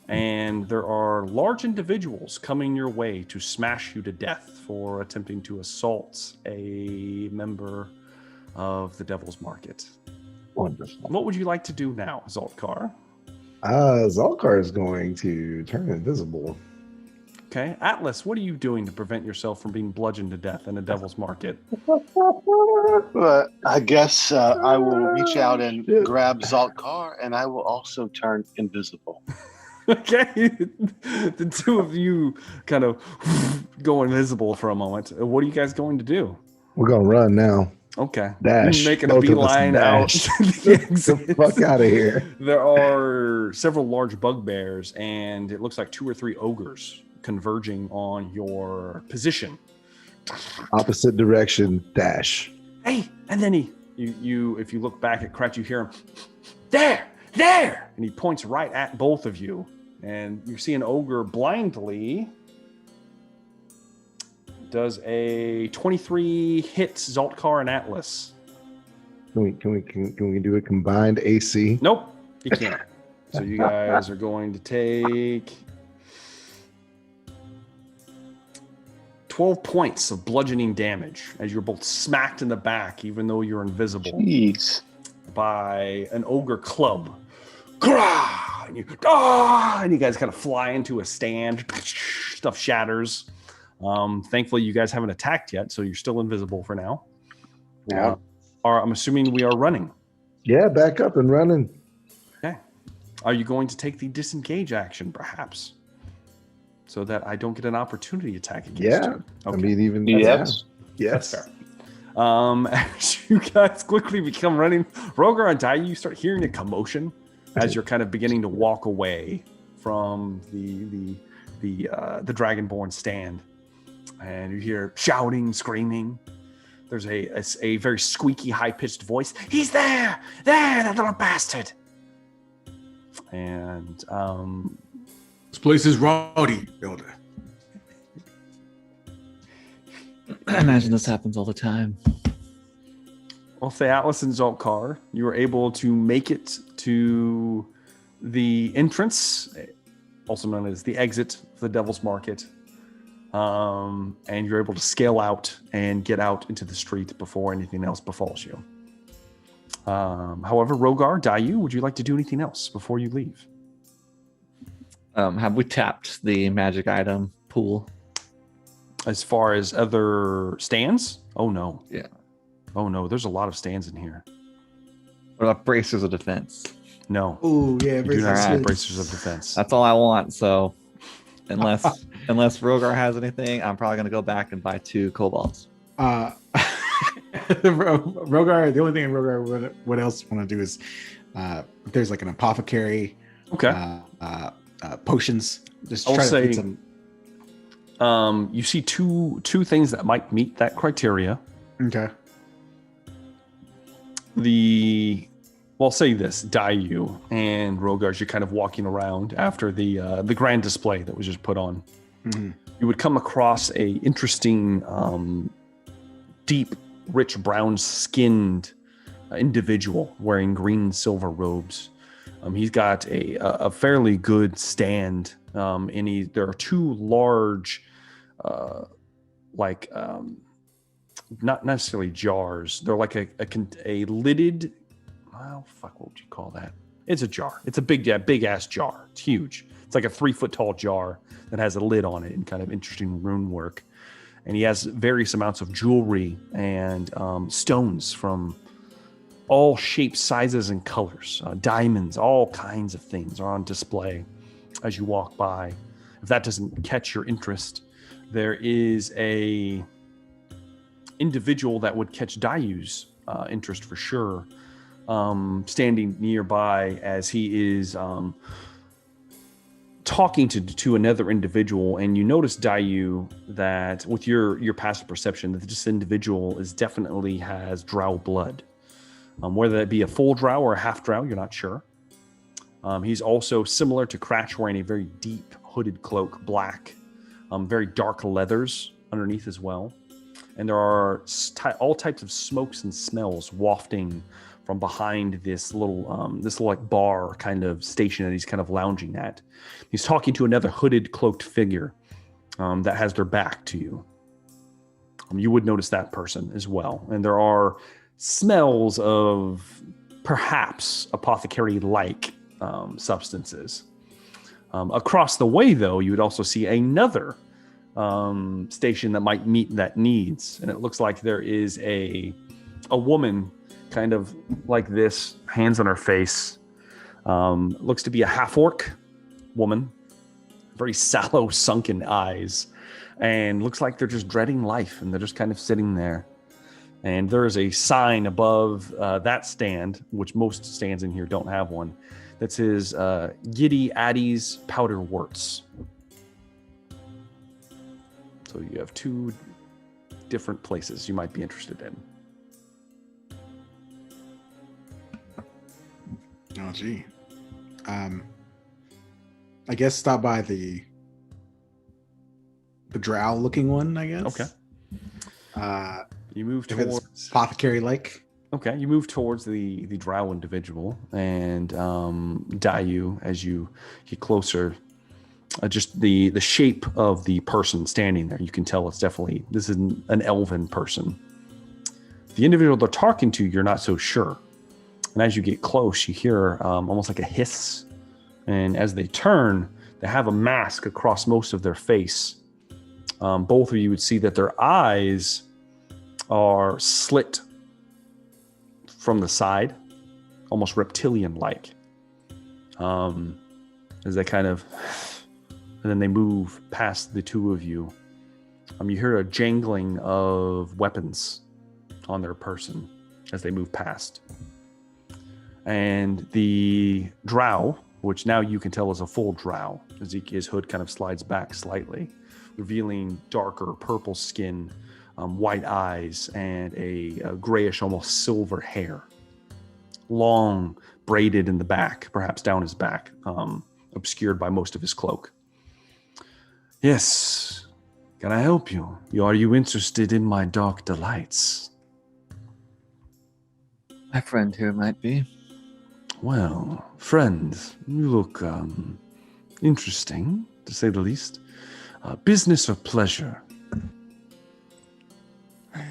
And there are large individuals coming your way to smash you to death for attempting to assault a member of the Devil's Market. Wonderful. What would you like to do now, Zaltkar? Zalkar is going to turn invisible. Okay. Atlas, what are you doing to prevent yourself from being bludgeoned to death in a Devil's Market? But I guess I will reach out and grab Zalkar, and I will also turn invisible. Okay. The two of you kind of go invisible for a moment. What are you guys going to do? We're going to run now. Okay. Dash. Making a Both of us beeline out. dash. to the Get the exits. fuck out of here. There are several large bugbears, and it looks like 2 or 3 ogres converging on your position. Opposite direction, dash. Hey, and then you if you look back at Kratch, you hear him, there, and he points right at both of you, and you see an ogre blindly does a 23 hit Zaltkar and Atlas. Can we do a combined AC? Nope, you can't. So you guys are going to take 12 points of bludgeoning damage as you're both smacked in the back, even though you're invisible, Jeez. by an ogre club. Grah! And you guys kind of fly into a stand. Stuff shatters. Thankfully, you guys haven't attacked yet, so you're still invisible for now. Yeah. I'm assuming we are running. Yeah, back up and running. Okay. Are you going to take the disengage action, perhaps? So that I don't get an opportunity attack against Yeah. you. Okay. I mean, even Yes. Yes. That's fair. As you guys quickly become running, Rogar and Dai, you start hearing a commotion as you're kind of beginning to walk away from the Dragonborn stand, and you hear shouting, screaming. There's a very squeaky, high-pitched voice. He's there, that little bastard. And This place is rowdy, Elder. I imagine this happens all the time. I'll say Atlas and Zaltkar, you were able to make it to the entrance, also known as the exit of the Devil's Market, and you're able to scale out and get out into the street before anything else befalls you. However, Rogar, Dayu, would you like to do anything else before you leave? Have we tapped the magic item pool? As far as other stands? Oh, no. Yeah. Oh, no. There's a lot of stands in here. What about bracers of defense? No. Oh yeah, You do not Alright. have bracers of defense. That's all I want. So, unless Unless Rogar has anything, I'm probably gonna go back and buy 2 kobolds. Rogar, the only thing Rogar would else want to do is if there's like an apothecary, Okay. Potions. Just I'll try to say- get some. You see two things that might meet that criteria. Okay. I'll say this, Dayu and Rogar, as you're kind of walking around after the grand display that was just put on, you would come across a interesting, deep, rich there individual wearing green and silver robes. He's got a fairly good stand, and there are 2 large, not necessarily jars. They're like a lidded. Well, fuck, what would you call that? It's a jar. It's a big ass jar. It's huge. It's like a 3-foot tall jar that has a lid on it and kind of interesting rune work. And he has various amounts of jewelry and stones from all shapes, sizes, and colors. Diamonds, all kinds of things are on display as you walk by. If that doesn't catch your interest, there is a individual that would catch Dayu's interest for sure. Standing nearby as he is talking to another individual, and you notice, Dayu, that with your passive perception, that this individual definitely has drow blood. Whether that be a full drow or a half drow, you're not sure. He's also similar to Cratch, wearing a very deep hooded cloak, black, very dark leathers underneath as well. And there are all types of smokes and smells wafting from behind this little like bar kind of station that he's kind of lounging at. He's talking to another hooded, cloaked figure that has their back to you. You would notice that person as well. And there are smells of perhaps apothecary-like substances. Across the way, though, you would also see another station that might meet that needs. And it looks like there is a woman kind of like this, hands on her face. Looks to be a half-orc woman, very sallow, sunken eyes, and looks like they're just dreading life, and they're just kind of sitting there. And there is a sign above that stand, which most stands in here don't have one, that says Giddy Addie's Powder Worts. So you have 2 different places you might be interested in. Oh, gee. I guess stop by the drow looking one, I guess. Okay. You move if it's towards apothecary like. Okay, you move towards the drow individual, and Dayu, as you get closer, just the shape of the person standing there, you can tell this is an elven person. The individual they're talking to, you're not so sure. And as you get close, you hear almost like a hiss. And as they turn, they have a mask across most of their face. Both of you would see that their eyes are slit from the side, almost reptilian-like. As they kind of... And then they move past the 2 of you. You hear a jangling of weapons on their person as they move past. And the drow, which now you can tell is a full drow, as his hood kind of slides back slightly, revealing darker purple skin, white eyes, and a grayish, almost silver hair. Long, braided in the back, perhaps down his back, obscured by most of his cloak. Yes, can I help you? Are you interested in my dark delights? My friend here might be. Well, friend, you look interesting, to say the least. Business or pleasure? I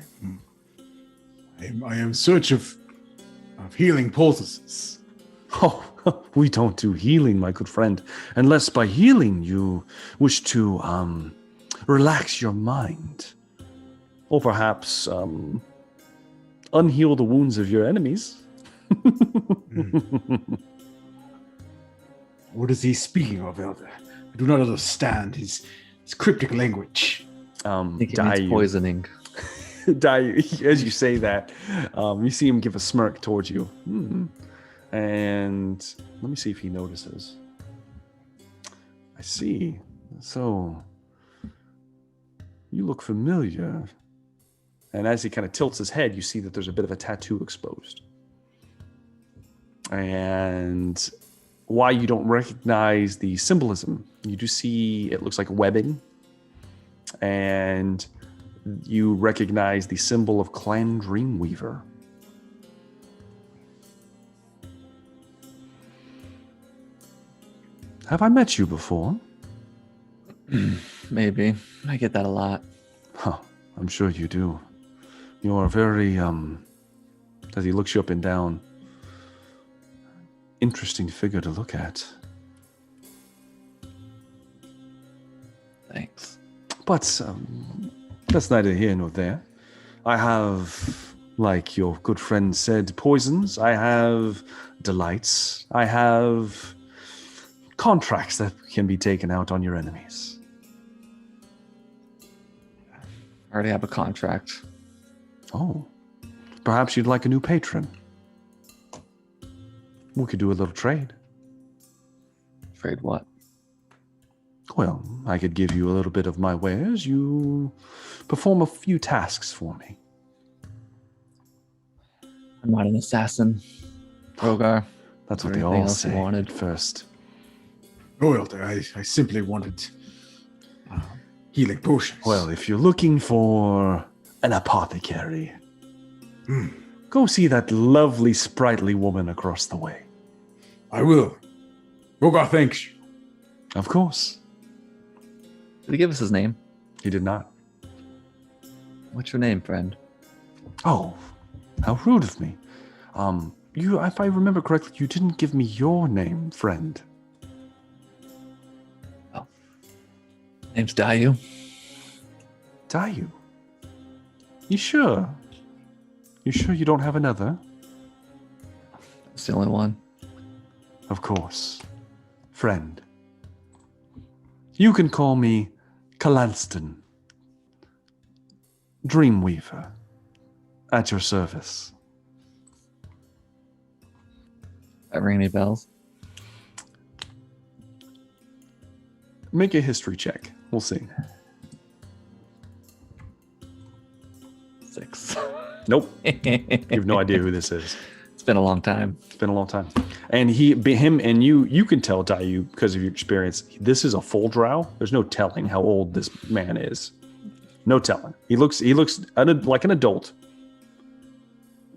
am in search of healing poultices. Oh, we don't do healing, my good friend, unless by healing you wish to relax your mind. Or perhaps unheal the wounds of your enemies. What is he speaking of, Elder? I do not understand his It's cryptic language. I think it means poisoning. As you say that, you see him give a smirk towards you. And let me see if he notices. I see. So, you look familiar. And as he kind of tilts his head, you see that there's a bit of a tattoo exposed. And why you don't recognize the symbolism, you do see it looks like webbing. And you recognize the symbol of Clan Dreamweaver. Have I met you before? Maybe. I get that a lot. Huh, I'm sure you do. You're a very, as he looks you up and down, interesting figure to look at. Thanks. But that's neither here nor there. I have, like your good friend said, poisons. I have delights. I have contracts that can be taken out on your enemies. I already have a contract. Oh, perhaps you'd like a new patron. We could do a little trade. Trade what? Well, I could give you a little bit of my wares. You perform a few tasks for me. I'm not an assassin, Rogar. That's what Or they anything all else you say wanted? first. Oh, Elder, I simply wanted healing potions. Well, if you're looking for an apothecary, go see that lovely, sprightly woman across the way. I will. Rogar thanks you. Of course. Did he give us his name? He did not. What's your name, friend? Oh, how rude of me. You, if I remember correctly, you didn't give me your name, friend. Name's Dayu. Dayu? You sure? You sure you don't have another? That's the only one. Of course. Friend. You can call me Calanston. Dreamweaver. At your service. That ring any bells? Make a history check. We'll see. 6. Nope. You have no idea who this is. It's been a long time. It's been a long time. And him and you can tell, Dayu, because of your experience, this is a full drow. There's no telling how old this man is. No telling. He looks like an adult.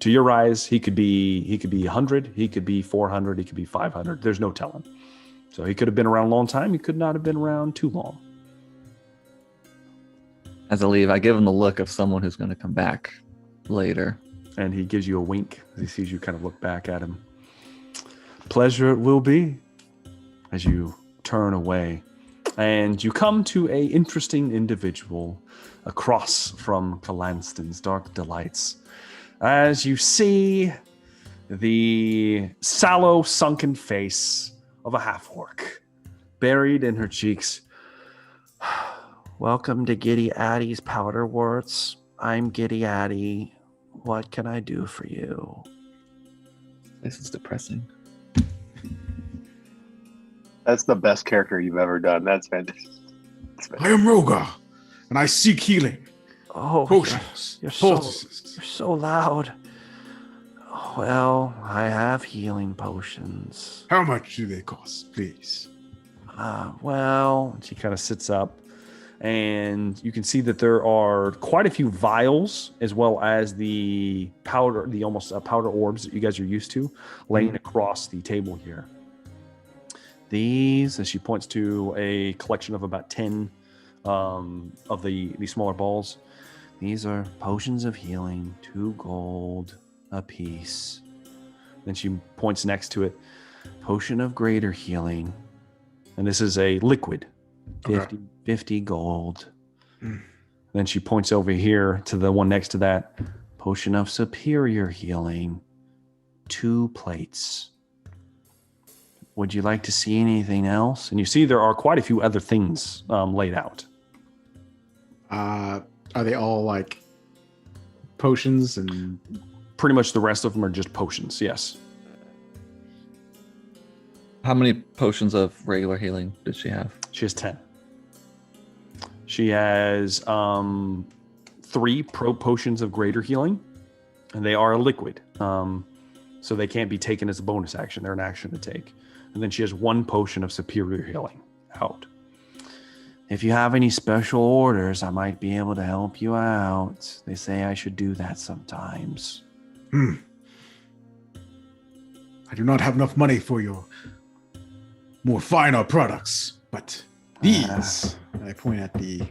To your eyes, he could be 100, he could be 400, he could be 500. There's no telling. So he could have been around a long time. He could not have been around too long. As I leave, I give him the look of someone who's going to come back later. And he gives you a wink as he sees you kind of look back at him. Pleasure it will be as you turn away. And you come to a interesting individual across from Calanston's Dark Delights. As you see the sallow, sunken face of a half-orc buried in her cheeks. Welcome to Giddy Addie's Powder Worts. I'm Giddy Addie. What can I do for you? This is depressing. That's the best character you've ever done. That's fantastic. I am Rogar, and I seek healing. Oh, Potions. you're Poultices. so loud. Well, I have healing potions. How much do they cost, please? Well, She kind of sits up, and you can see that there are quite a few vials, as well as the powder, the almost powder orbs that you guys are used to, laying across the table here. These, as she points to a collection of about 10 of the smaller balls. These are potions of healing, 2 gold a piece. Then she points next to it, potion of greater healing. And this is a liquid, 50 gold. Then she points over here to the one next to that, potion of superior healing, 2 plates. Would you like to see anything else? And you see there are quite a few other things laid out Are they all like potions and? Pretty much the rest of them are just potions. Yes. How many potions of regular healing does she have? She has 10. She has 3 potions of greater healing, and they are a liquid. So they can't be taken as a bonus action. They're an action to take. And then she has 1 potion of superior healing out. If you have any special orders, I might be able to help you out. They say I should do that sometimes. I do not have enough money for your more finer products, but these. And I point at the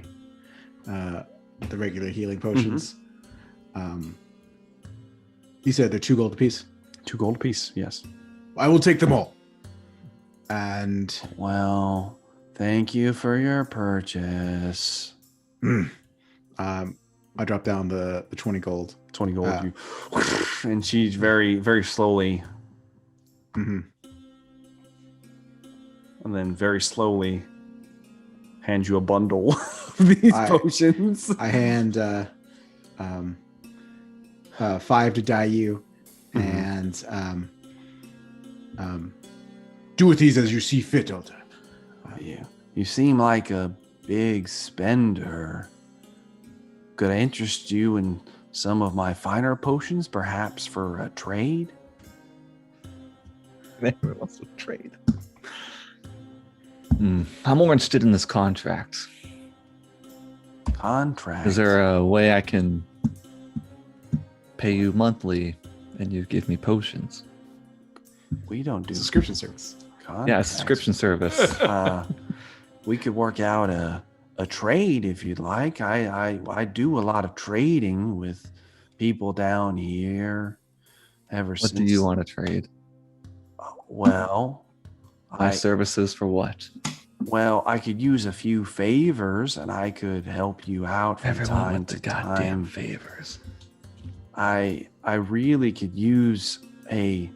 regular healing potions. You said they're 2 gold apiece. 2 gold apiece. Yes. I will take them all. And Well, thank you for your purchase. I drop down the 20 gold. 20 gold. And she's very, very slowly. Mm-hmm. And then very slowly hands you a bundle of these potions. I hand 5 to Dayu, and do with these as you see fit, Elder. You seem like a big spender. Could I interest you in some of my finer potions, perhaps for a trade? Anyone wants to trade? I'm more interested in this contract. Contract? Is there a way I can pay you monthly and you give me potions? We don't do Subscription service. contracts. Yeah, a subscription service. We could work out a trade if you'd like. I do a lot of trading with people down here ever What since. do you want to trade? Well, My services for what? Well, I could use a few favors, and I could help you out from Everyone time with the to goddamn time. favors. I really could use I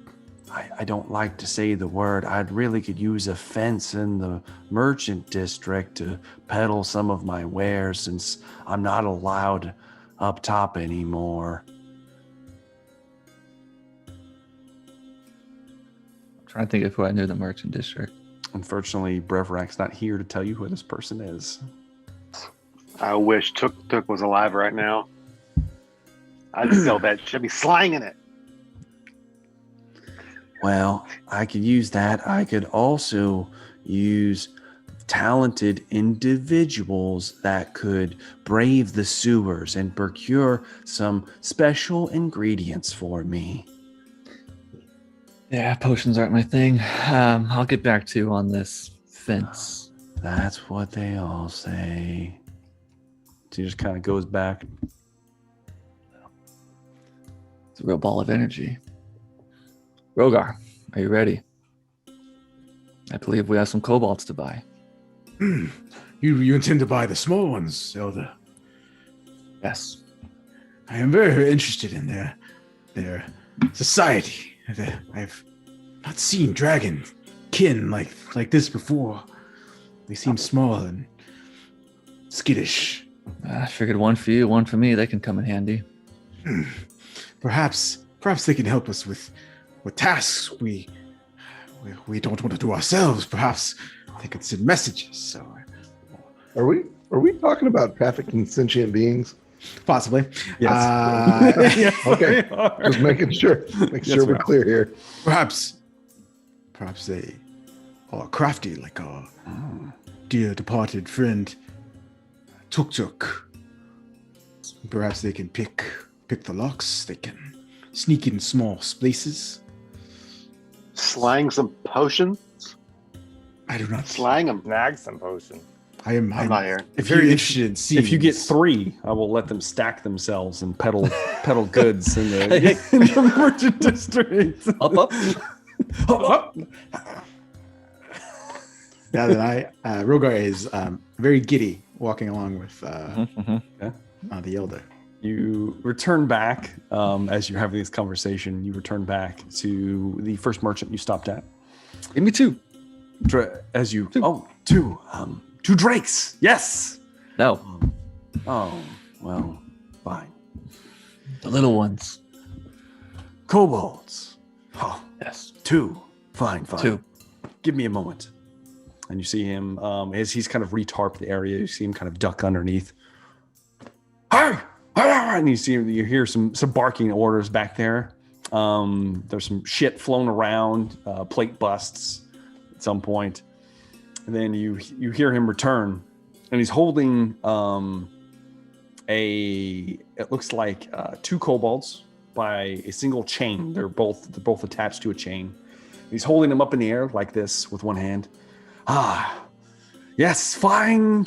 don't like to say the word. I'd really could use a fence in the merchant district to peddle some of my wares, since I'm not allowed up top anymore. I'm trying to think of who I knew in the merchant district. Unfortunately, Brevrak's not here to tell you who this person is. I wish Tuk was alive right now. I'd sell that. Should be slanging it. Well, I could use that. I could also use talented individuals that could brave the sewers and procure some special ingredients for me. Yeah, potions aren't my thing. I'll get back to you on this fence. That's what they all say. She just kind of goes back. It's a real ball of energy. Rogar, are you ready? I believe we have some kobolds to buy. You intend to buy the small ones, Elder? Yes. I am very interested in their society. I've not seen dragon kin like this before. They seem small and skittish. I figured one for you, one for me. They can come in handy. Perhaps they can help us with tasks we don't want to do ourselves. Perhaps they could send messages. So, Are we talking about trafficking sentient beings? possibly. Yes. Yes, Okay. they are. Just making sure. Make Yes, sure we're ma'am. clear here. Perhaps they are crafty like our dear departed friend Tuk. Perhaps they can pick the locks. They can sneak in small spaces. Slang some potions. I do not. Slang them. Snag some potion. I'm not here. very interested in seeing. If you get this. 3, I will let them stack themselves and peddle goods in the merchant district. Up, up. Up. Now that Rogar is very giddy walking along with the elder. You return back as you're having this conversation. You return back to the first merchant you stopped at. Give me 2. Two drakes. Yes. No. Oh, well, fine. The little ones. Kobolds. Oh, Yes. 2. Fine. 2. Give me a moment. And you see him, as he's kind of retarped the area, you see him kind of duck underneath. Hey! And you hear some barking orders back there. There's some shit flown around, plate busts at some point. And then you hear him return, and he's holding it looks like 2 kobolds by a single chain. They're both attached to a chain. He's holding them up in the air like this with one hand. Ah, yes, fine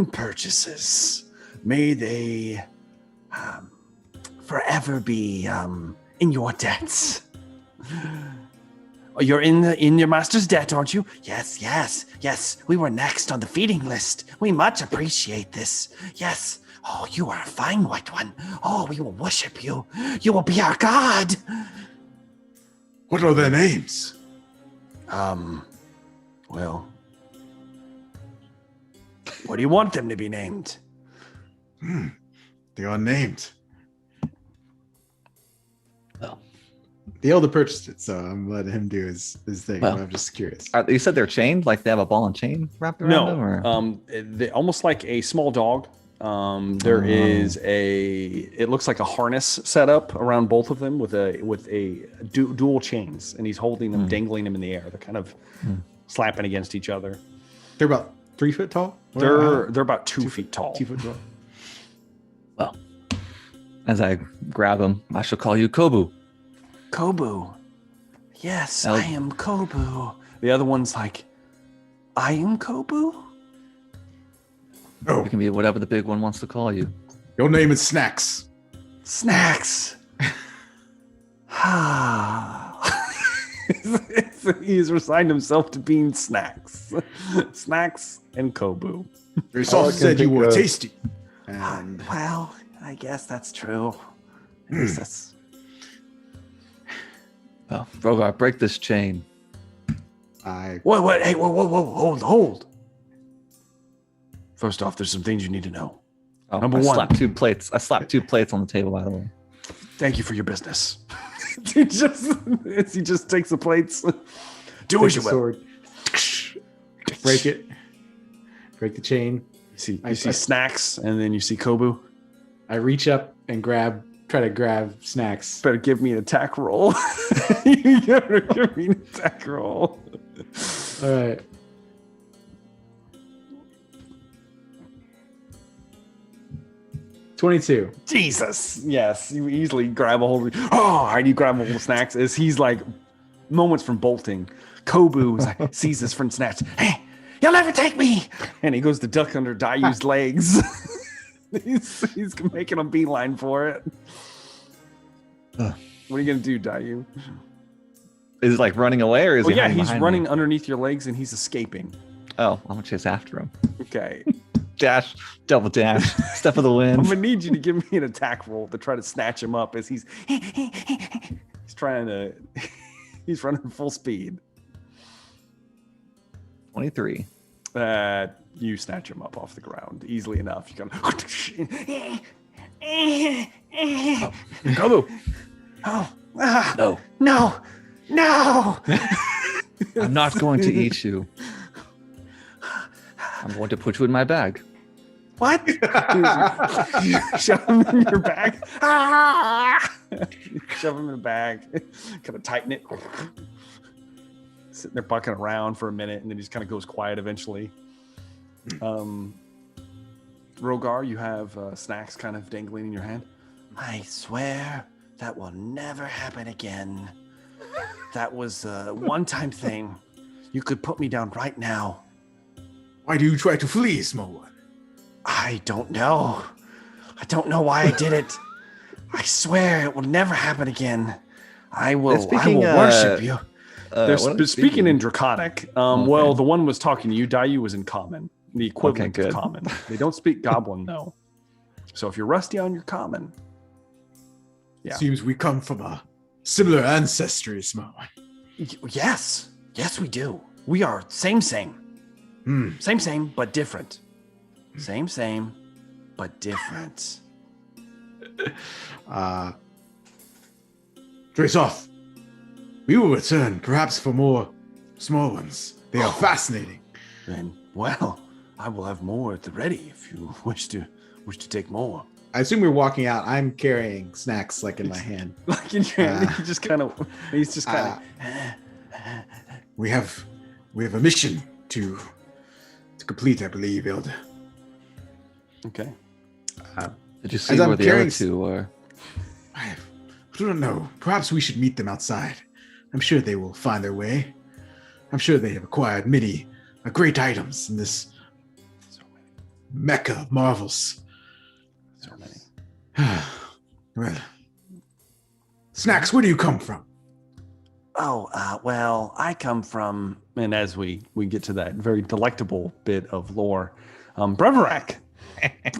purchases. May they forever be in your debts. You're in your master's debt, aren't you? Yes. We were next on the feeding list. We much appreciate this. Yes. Oh, you are a fine white one. Oh, we will worship you. You will be our god. What are their names? Well, what do you want them to be named? They are named. Well, the elder purchased it, so I'm letting him do his thing. Well, I'm just curious. you said they're chained, like they have a ball and chain wrapped around them, or They almost like a small dog. There is it looks like a harness set up around both of them with a dual chains, and he's holding them, dangling them in the air. They're kind of slapping against each other. They're about 3 foot tall? They're about 2 feet tall. 2 foot tall. well, as I grab him, I shall call you Kobu. Kobu. Yes, El- I am Kobu. The other one's like, I am Kobu? Oh, You can be whatever the big one wants to call you. your name is Snacks. Snacks. he's resigned himself to being Snacks. Snacks and Kobu. Your All I sauce can said you think were of- tasty. And Well, I guess that's true. I guess that's... Well, Rogar, break this chain. I What? Hey, whoa, hold. First off, there's some things you need to know. Oh, Number I one. slapped 2 plates. I slapped 2 plates on the table, by the way. Thank you for your business. he just takes the plates. Do as take you the will. sword, break it, break the chain. You see Snacks, and then you see Kobu. I reach up and try to grab Snacks. Better give me an attack roll. You better give me an attack roll. All right. $22. Jesus. Yes, you easily grab a hold of and you grab a hold of Snacks as he's like moments from bolting. Kobu is like, sees his friend Snacks. Hey, you'll never take me. And he goes to duck under Dayu's legs. he's making a beeline for it. What are you gonna do, Dayu? Is it like running away, or is he hiding he's behind running me? underneath your legs and he's escaping. Oh, I'm gonna chase after him. Okay. Dash, double dash, step of the I'm wind. gonna need you to give me an attack roll to try to snatch him up as he's trying to he's running full speed. 23. You snatch him up off the ground easily enough. You kind of Kobu. Oh, No, no. I'm not going to eat you. I'm going to put you in my bag. What? you shove him in your bag. Shove him in the bag. Kind of tighten it. Sitting there bucking around for a minute, and then he just kind of goes quiet eventually. Rogar, you have Snacks kind of dangling in your hand. I swear that will never happen again. That was a one-time thing. You could put me down right now. Why do you try to flee, small one? I don't know. I don't know why I did it. I swear it will never happen again. I will worship you. They're speaking in Draconic. Well, the one was talking to you. Dayu was in Common, the equivalent of Common. They don't speak Goblin, though. So if you're rusty on your Common, yeah. Seems we come from a similar ancestry, small one. Yes, we do. We are same, but different. Same, but different. Trace off. We will return, perhaps for more small ones. They are fascinating. Then, well, I will have more at the ready if you wish to take more. I assume we're walking out. I'm carrying snacks like in my hand. Like in your hand, he's just kind of. We have a mission to complete, I believe, Elder. Okay. Did you see As I'm where the carrying other two were? I don't know. Perhaps we should meet them outside. I'm sure they will find their way. I'm sure they have acquired many great items in this mecca of marvels. So many. Well, Snacks, where do you come from? Oh, well, I come from. And as we get to that very delectable bit of lore, Breverac.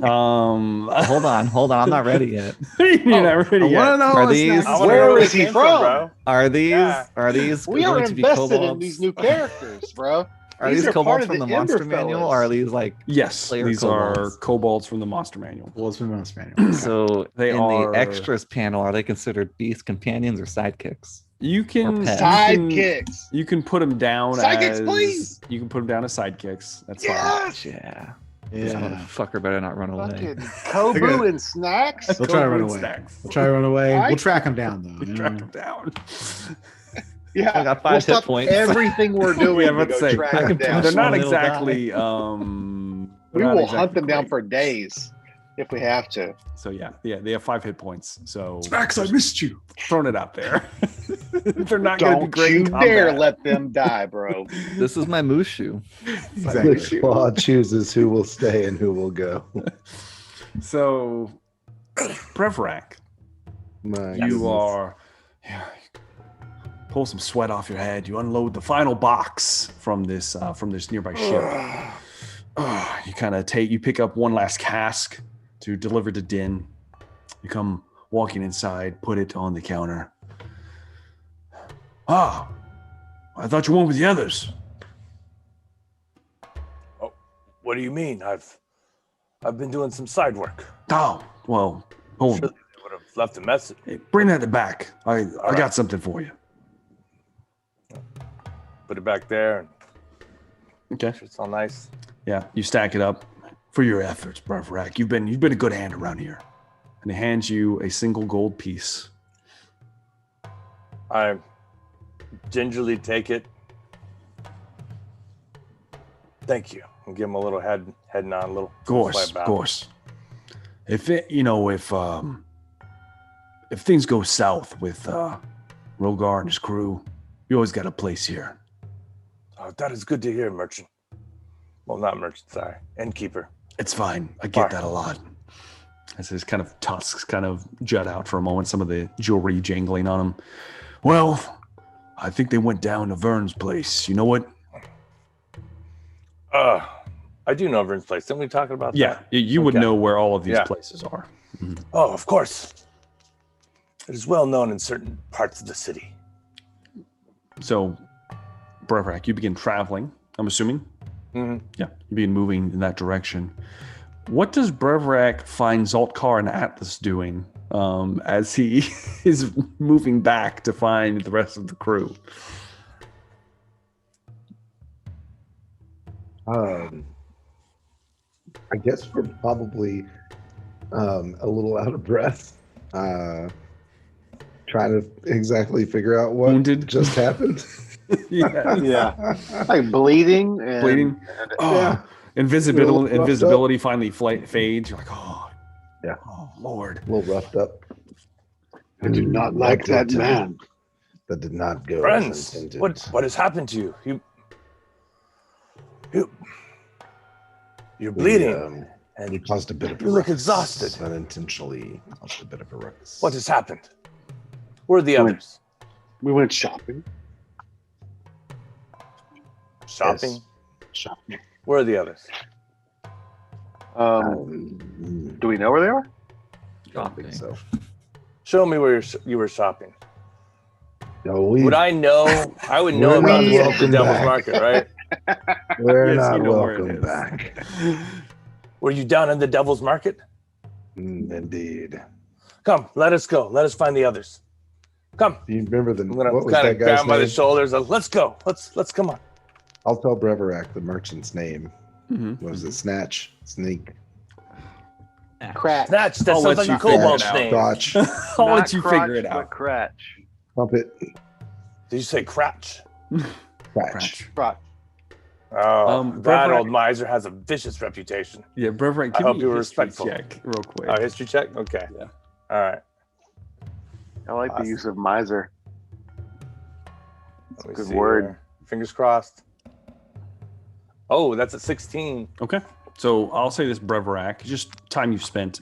Hold on. I'm not ready yet. You're not ready I want to yet. know Are what these- Snacks- Where is he from? bro? Are these We are going to be invested in kobolds? these new characters, bro. Are These these are part kobolds of from the the monster Emberfellas. manual, or are these like Yes, Player these are kobolds. kobolds from the monster manual. Well, it's been months, manual. so? They in are- the extras panel, are they considered beast companions or sidekicks? You can pets. Sidekicks. You can put them down Sidekicks, as please. You can put them down as sidekicks. That's fine. Yes. Yeah. Yeah. This motherfucker better not run away. Fucking Kobu and Snacks. They'll try to run Kobold away. snacks. We'll try to run away. I- We'll track them down, though. You track them down. Yeah, I got 5 we'll hit stop points. everything we're doing Yeah, to let's go say, track I them can down. They're not One, they'll exactly. We they're not will exactly hunt them down great. for days if we have to. So yeah, they have 5 hit points. So Snacks, I missed you. throwing it out there. They're not going to be Don't great you in combat. dare let them die, bro. This is my Mushu. Exactly. The claw chooses who will stay and who will go. So, Breverac, My you goodness. are. Yeah, pull some sweat off your head. You unload the final box from this nearby ship. You kind of pick up one last cask to deliver to Din. You come walking inside, put it on the counter. Ah, I thought you went with the others. What do you mean? I've been doing some side work. Oh, well, hold Surely on. they would have left a message. Hey, bring that back. I right. got something for you. Put it back there. And Okay. it's all nice. Yeah, you stack it up for your efforts, Breverac. You've been a good hand around here. And he hands you a single gold piece. I gingerly take it. Thank you. And give him a little head nod, a little. Of course, slight of bow. course. If things go south with Rogar and his crew, you always got a place here. Oh, that is good to hear, merchant. Well, not merchant, sorry. Innkeeper. It's fine. I get Fine. that a lot. As his kind of tusks kind of jut out for a moment, some of the jewelry jangling on him. Well, I think they went down to Vern's place. You know what? I do know Vern's place. Didn't we talk about Yeah, that? you would Okay. know where all of these Yeah. places are. Oh, of course. It is well known in certain parts of the city. So, Breverac, you begin traveling, I'm assuming? Mhm. Yeah, you begin moving in that direction. What does Breverac find Zoltkar and Atlas doing as he is moving back to find the rest of the crew? I guess we're probably a little out of breath, trying to exactly figure out what Wounded? just happened. Yeah, Yeah, like bleeding and bleeding. Oh, Yeah. invisibility, A little roughed invisibility finally fades. You're like, oh, Yeah. oh, Lord. A little roughed up. I do not like that man. That did not go as Friends, intended. what has happened to you? You're We, bleeding. we And caused a bit of a You look ruckus. exhausted. Unintentionally caused a bit of a ruckus. what has happened? Where are the Wait. others? We went shopping. Shopping? Yes. Shopping. Where are the others? Do we know where they are? I don't think so. Show me where you were shopping. No, we, Would I know? I would know We're about not this at the welcome Devil's back. Market, right? we're Yes, not you know where it welcome is. back. Were you down in the Devil's Market? Indeed. Come, let us go. Let us find the others. Come. Do you remember I'm gonna what was kind that of guy's grab him by the name? shoulders. Let's go. Let's come on. I'll tell Breverac the merchant's name. Mhm. Was it Snatch? Sneak? Cratch. Snatch. That I'll sounds let like you a figure it kobold's out. name. Crotch? I'll Not let you crotch, figure it but out. Cratch. Trumpet? Did you say Cratch? Cratch. Crotch. Oh, that Breverac- old miser has a vicious reputation. Yeah, Breverac, I give hope me you a were history respectful. check real quick. Oh, history check? Okay. Yeah. All right. I like the use of miser. Let me Good see word. here. Fingers crossed. Oh, that's a 16. Okay. So I'll say this, Breverac, just time you've spent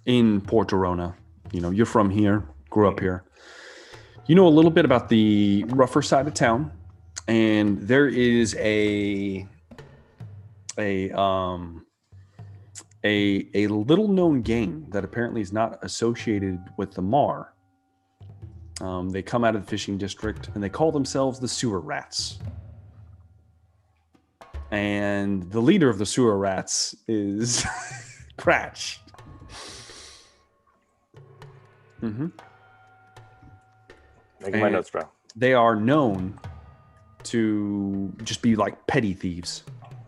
in Port Arona. You know, you're from here, grew up here. You know a little bit about the rougher side of town, and there is a little known gang that apparently is not associated with the Mar. They come out of the fishing district and they call themselves the Sewer Rats. And the leader of the Sewer Rats is Cratch. Mm-hmm. Making my And- notes, bro. They are known to just be like petty thieves.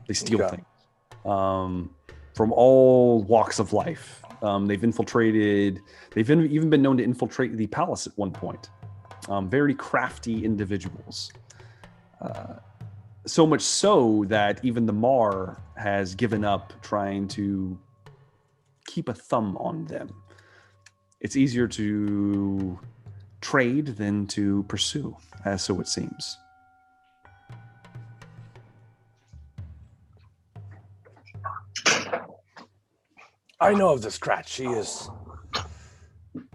They steal Okay. things from all walks of life. They've even been known to infiltrate the palace at one point. Very crafty individuals. So much so that even the Mar has given up trying to keep a thumb on them. It's easier to trade than to pursue, as so it seems. I know of this Cratch. She is.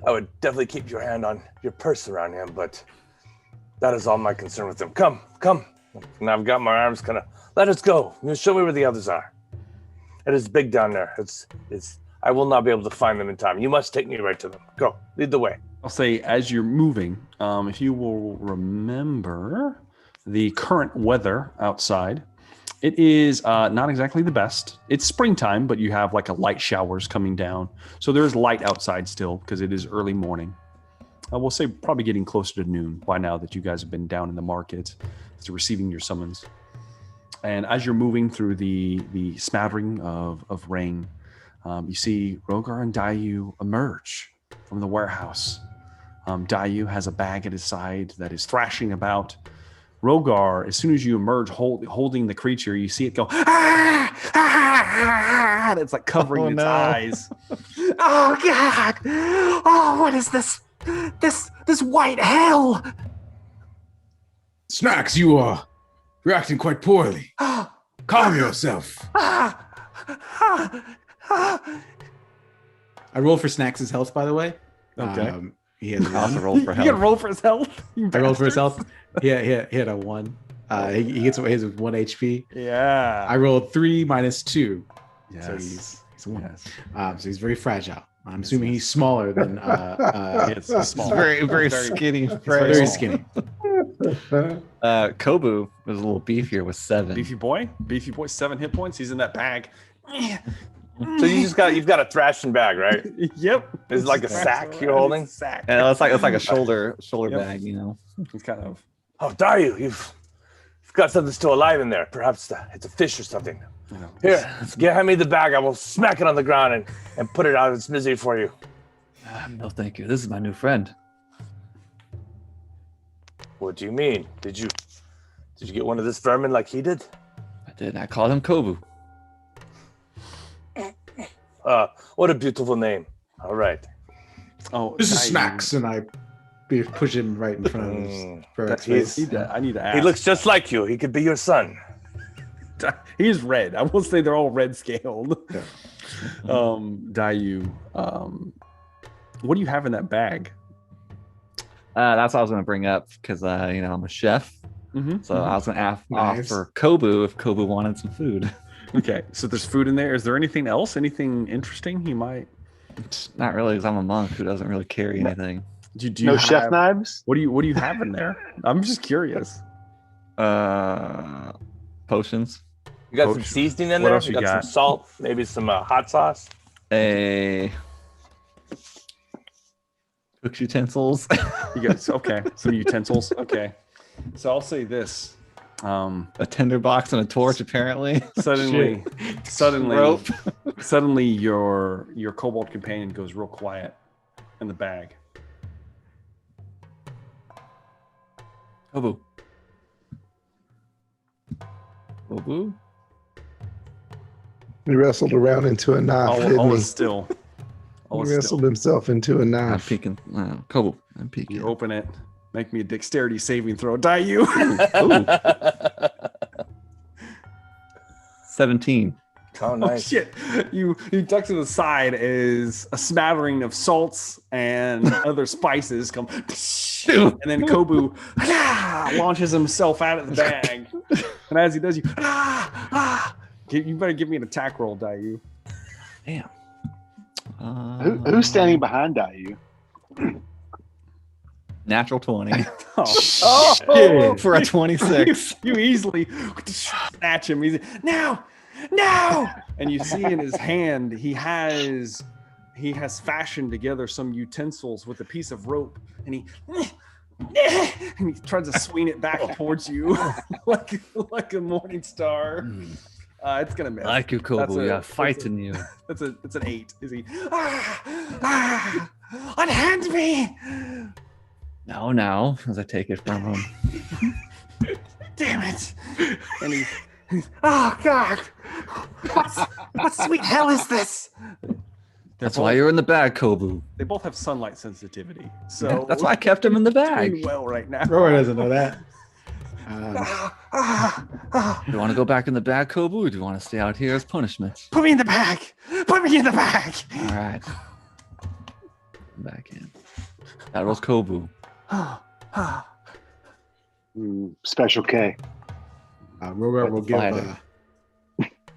I would definitely keep your hand on your purse around him, but that is all my concern with him. Come. And I've got my arms kind of. Let us go. You show me where the others are. It is big down there. It's. I will not be able to find them in time. You must take me right to them. Go. Lead the way. I'll say, as you're moving, if you will remember the current weather outside, it is not exactly the best. It's springtime, but you have like a light showers coming down. So there's light outside still because it is early morning. We'll say probably getting closer to noon by now that you guys have been down in the market to receiving your summons. And as you're moving through the smattering of rain, you see Rogar and Dayu emerge from the warehouse. Dayu has a bag at his side that is thrashing about. Rogar, as soon as you emerge holding the creature, you see it go, ah, ah, ah, and it's like covering its eyes. Oh, God. Oh, what is this? This white hell. Snacks, you're acting quite poorly. Calm yourself. I rolled for Snacks' health, by the way. Okay. He has I also one. rolled for You can health. roll for his health. I rolled for his health. He had a 1. He gets away with 1 HP. Yeah. I rolled 3 minus 2. Yes. So he's a 1. Yes. So he's very fragile. I'm assuming he's smaller than Yes, he's small. Very skinny. very skinny. Kobu was a little beefier with 7. Beefy boy, 7 hit points. He's in that bag. So you've got a thrashing bag, right? Yep. It's like a sack you're holding? It's a sack. And it's like a shoulder Yep. bag, you know. It's kind of. Oh, Dayu, you've got something still alive in there. Perhaps it's a fish or something. You know, Here, hand me the bag. I will smack it on the ground and put it out of its misery for you. No, thank you. This is my new friend. What do you mean? Did you get one of this vermin like he did? I did. I called him Kobu. What a beautiful name. All right. Oh, This is Dayu. Snacks, and I push him right in front of his Ferret's He's- face. I need to ask. He looks just like you. He could be your son. He's red. I will say they're all red scaled. Yeah. Dayu, what do you have in that bag? That's what I was going to bring up because, I'm a chef. Mm-hmm. So I was going to Nice. offer Kobu if Kobu wanted some food. Okay, so there's food in there. Is there anything else? Anything interesting he might? Not really, because I'm a monk who doesn't really carry anything. Do you No have, chef knives? What do you have in there? I'm just curious. Potions. You got some Coach, seasoning in what there? else you got got? some salt, maybe some hot sauce. A cooked utensils. You got okay. Some utensils. Okay. So I'll say this. A tinder box and a torch, apparently. Suddenly, Rope. suddenly, your kobold companion goes real quiet in the bag. Kobu. Kobu. He wrestled around into a knife. All didn't he? is still. All He is wrestled still. himself into a I'm knife. peeking. Kobu. I'm peeking. You open it. Make me a dexterity saving throw. Die you. 17. Oh, Oh nice. shit! You duck to the side as a smattering of salts and other spices come, and then Kobu launches himself out of the bag, and as he does, you better give me an attack roll, Dayu. Damn. Who's standing behind Dayu? Natural 20 Oh, for a 26. you easily snatch him. He's no, and you see in his hand he has fashioned together some utensils with a piece of rope, and he tries to swing it back towards you like a morning star. It's gonna miss. I like you, Kobu. Yeah, fighting you. It's an 8. Is he? Unhand me! Now, as I take it from him. Damn it! And he's oh god! What sweet hell is this? That's why you're in the bag, Kobu. They both have sunlight sensitivity, so That's why I kept him in the doing bag. well right now. Roar doesn't know that. Do you want to go back in the bag, Kobu, or do you want to stay out here as punishment? Put me in the bag. Put me in the bag. All right. Back in. That was Kobu. Special K. Rogar will give Fighter.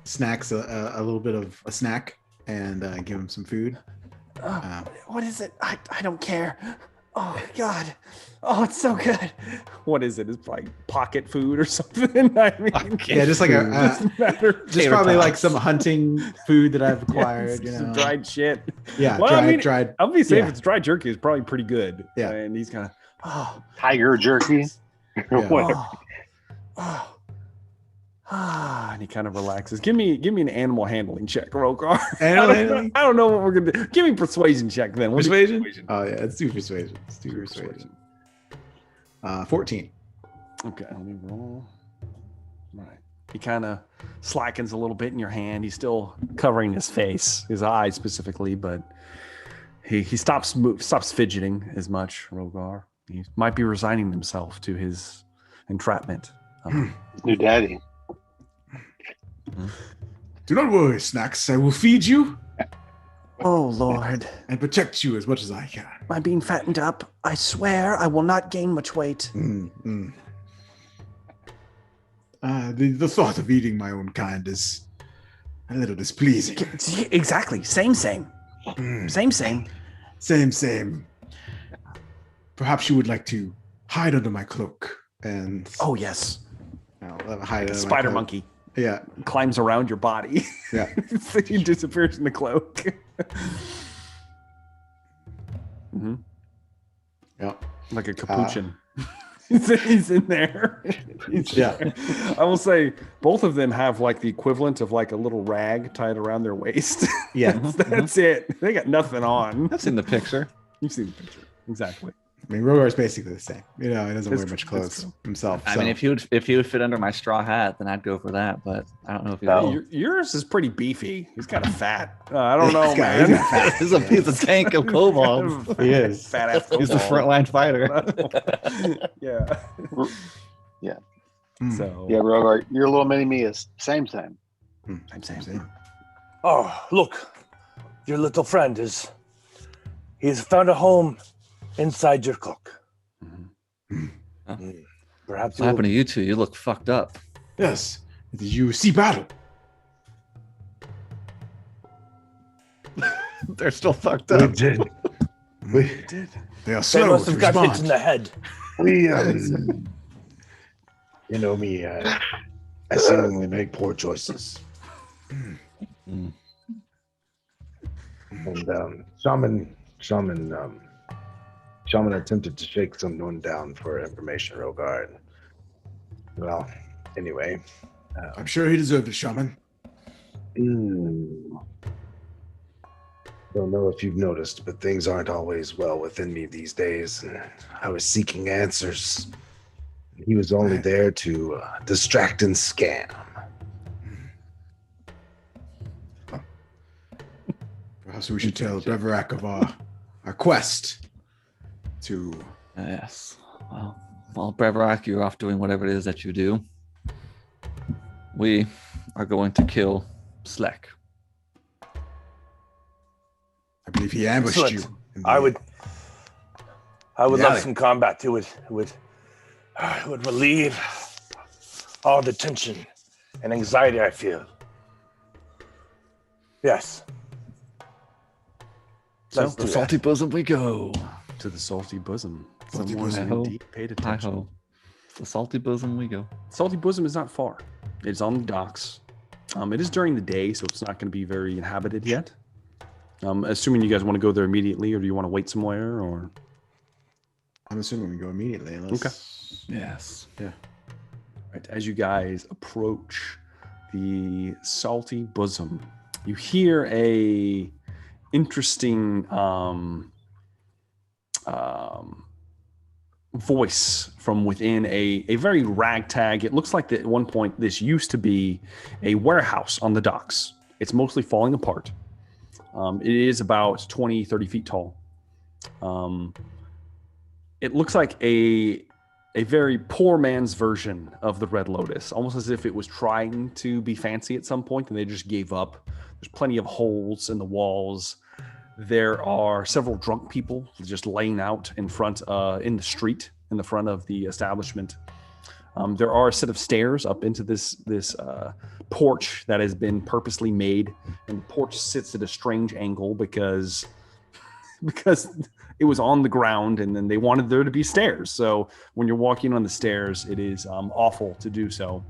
Snacks a little bit of a snack and give him some food. What is it? I don't care. Oh god. Oh, it's so good. What is it? It's like pocket food or something. I mean, Yeah, just like a doesn't matter. just Tater probably like tots. some hunting food that I've Yeah, acquired. You some know, dried shit. yeah, Well, I mean, dried. I'll be safe. Yeah. It's dry jerky. It's probably pretty good. Yeah. And he's kind of Tiger jerky. Whatever. And he kind of relaxes. Give me an animal handling check, Rogar. Animal handling? I don't know what we're gonna do. Give me persuasion check then. We'll do Persuasion? Oh yeah, let's do persuasion. Let's do persuasion. 14. Okay, let me roll. All right. He kind of slackens a little bit in your hand. He's still covering his face, his eyes specifically, but he stops fidgeting as much. Rogar. He might be resigning himself to his entrapment. New daddy. Do not worry, Snacks. I will feed you Oh, Lord. and protect you as much as I can. Am I being fattened up? I swear I will not gain much weight. The thought of eating my own kind is a little displeasing. Exactly. Same. Same. Same. Perhaps you would like to hide under my cloak and Oh, yes. hide Like a under my spider cloak. monkey Yeah, climbs around your body. yeah. So he disappears in the cloak. hmm Yeah. Like a capuchin. He's in there. Yeah. I will say both of them have like the equivalent of like a little rag tied around their waist. Yeah. That's it. They got nothing on. I've seen the picture. You've seen the picture. Exactly. I mean, Rogar is basically the same. You know, he doesn't That's wear much true. That's clothes true. himself. I so. mean, if he would fit under my straw hat, then I'd go for that. But I don't know if he No. will. Yours is pretty beefy. He's kind of fat. I don't know, He's got- man. he's got fat. He's a tank of kobolds. He is. Fat ass He's the kobold. frontline fighter. Yeah. Mm. So Yeah, Rogar, your little mini me is same. Same. Oh, look, your little friend he's found a home inside your cloak. Perhaps What happened to you two? You look fucked up. Yes. Did you see battle? They're still fucked We up. did. We did. They are they slow must to have got hit in respond. the head. we you know me. I seemingly make poor choices. Mm. And Shaman attempted to shake someone down for information, Rogard. Well, anyway. I'm sure he deserved it, Shaman. Don't know if you've noticed, but things aren't always well within me these days. I was seeking answers. He was only there to distract and scam. Perhaps we should tell Breverak of our quest to... Yes. Well, Breverak, you're off doing whatever it is that you do. We are going to kill Sleck. I believe he ambushed Excellent. you. I would Yeah. love some combat too. It would relieve all the tension and anxiety I feel. Yes. So, Let's do The that. salty bosom we go. to the salty bosom. Salty Someone bosom. indeed paid attention. Hi-ho. The salty bosom we go. Salty bosom is not far. It's on the docks. It is during the day, so it's not going to be very inhabited yet. Assuming you guys want to go there immediately, or do you want to wait somewhere, or... I'm assuming we go immediately. Unless... Okay. Yes. Right, as you guys approach the salty bosom, you hear a interesting voice from within a very ragtag. It looks like that at one point this used to be a warehouse on the docks. It's mostly falling apart. It is about 20, 30 feet tall. It looks like a very poor man's version of the Red Lotus, almost as if it was trying to be fancy at some point and they just gave up. There's plenty of holes in the walls. There are several drunk people just laying out in front, in the street, in the front of the establishment. There are a set of stairs up into this porch that has been purposely made, and the porch sits at a strange angle because it was on the ground, and then they wanted there to be stairs. So when you're walking on the stairs, it is awful to do so.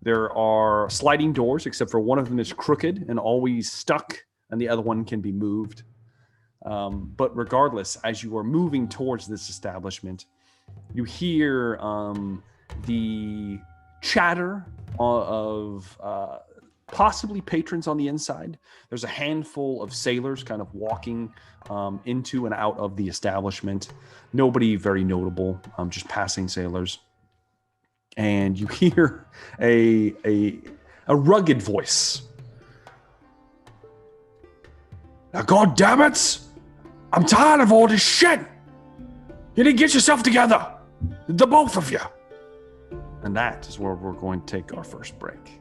There are sliding doors, except for one of them is crooked and always stuck, and the other one can be moved. But regardless, as you are moving towards this establishment, you hear the chatter of possibly patrons on the inside. There's a handful of sailors kind of walking into and out of the establishment. Nobody very notable, just passing sailors. And you hear a rugged voice. Now, God damn it! I'm tired of all this shit! You need to get yourself together! The both of you! And that is where we're going to take our first break.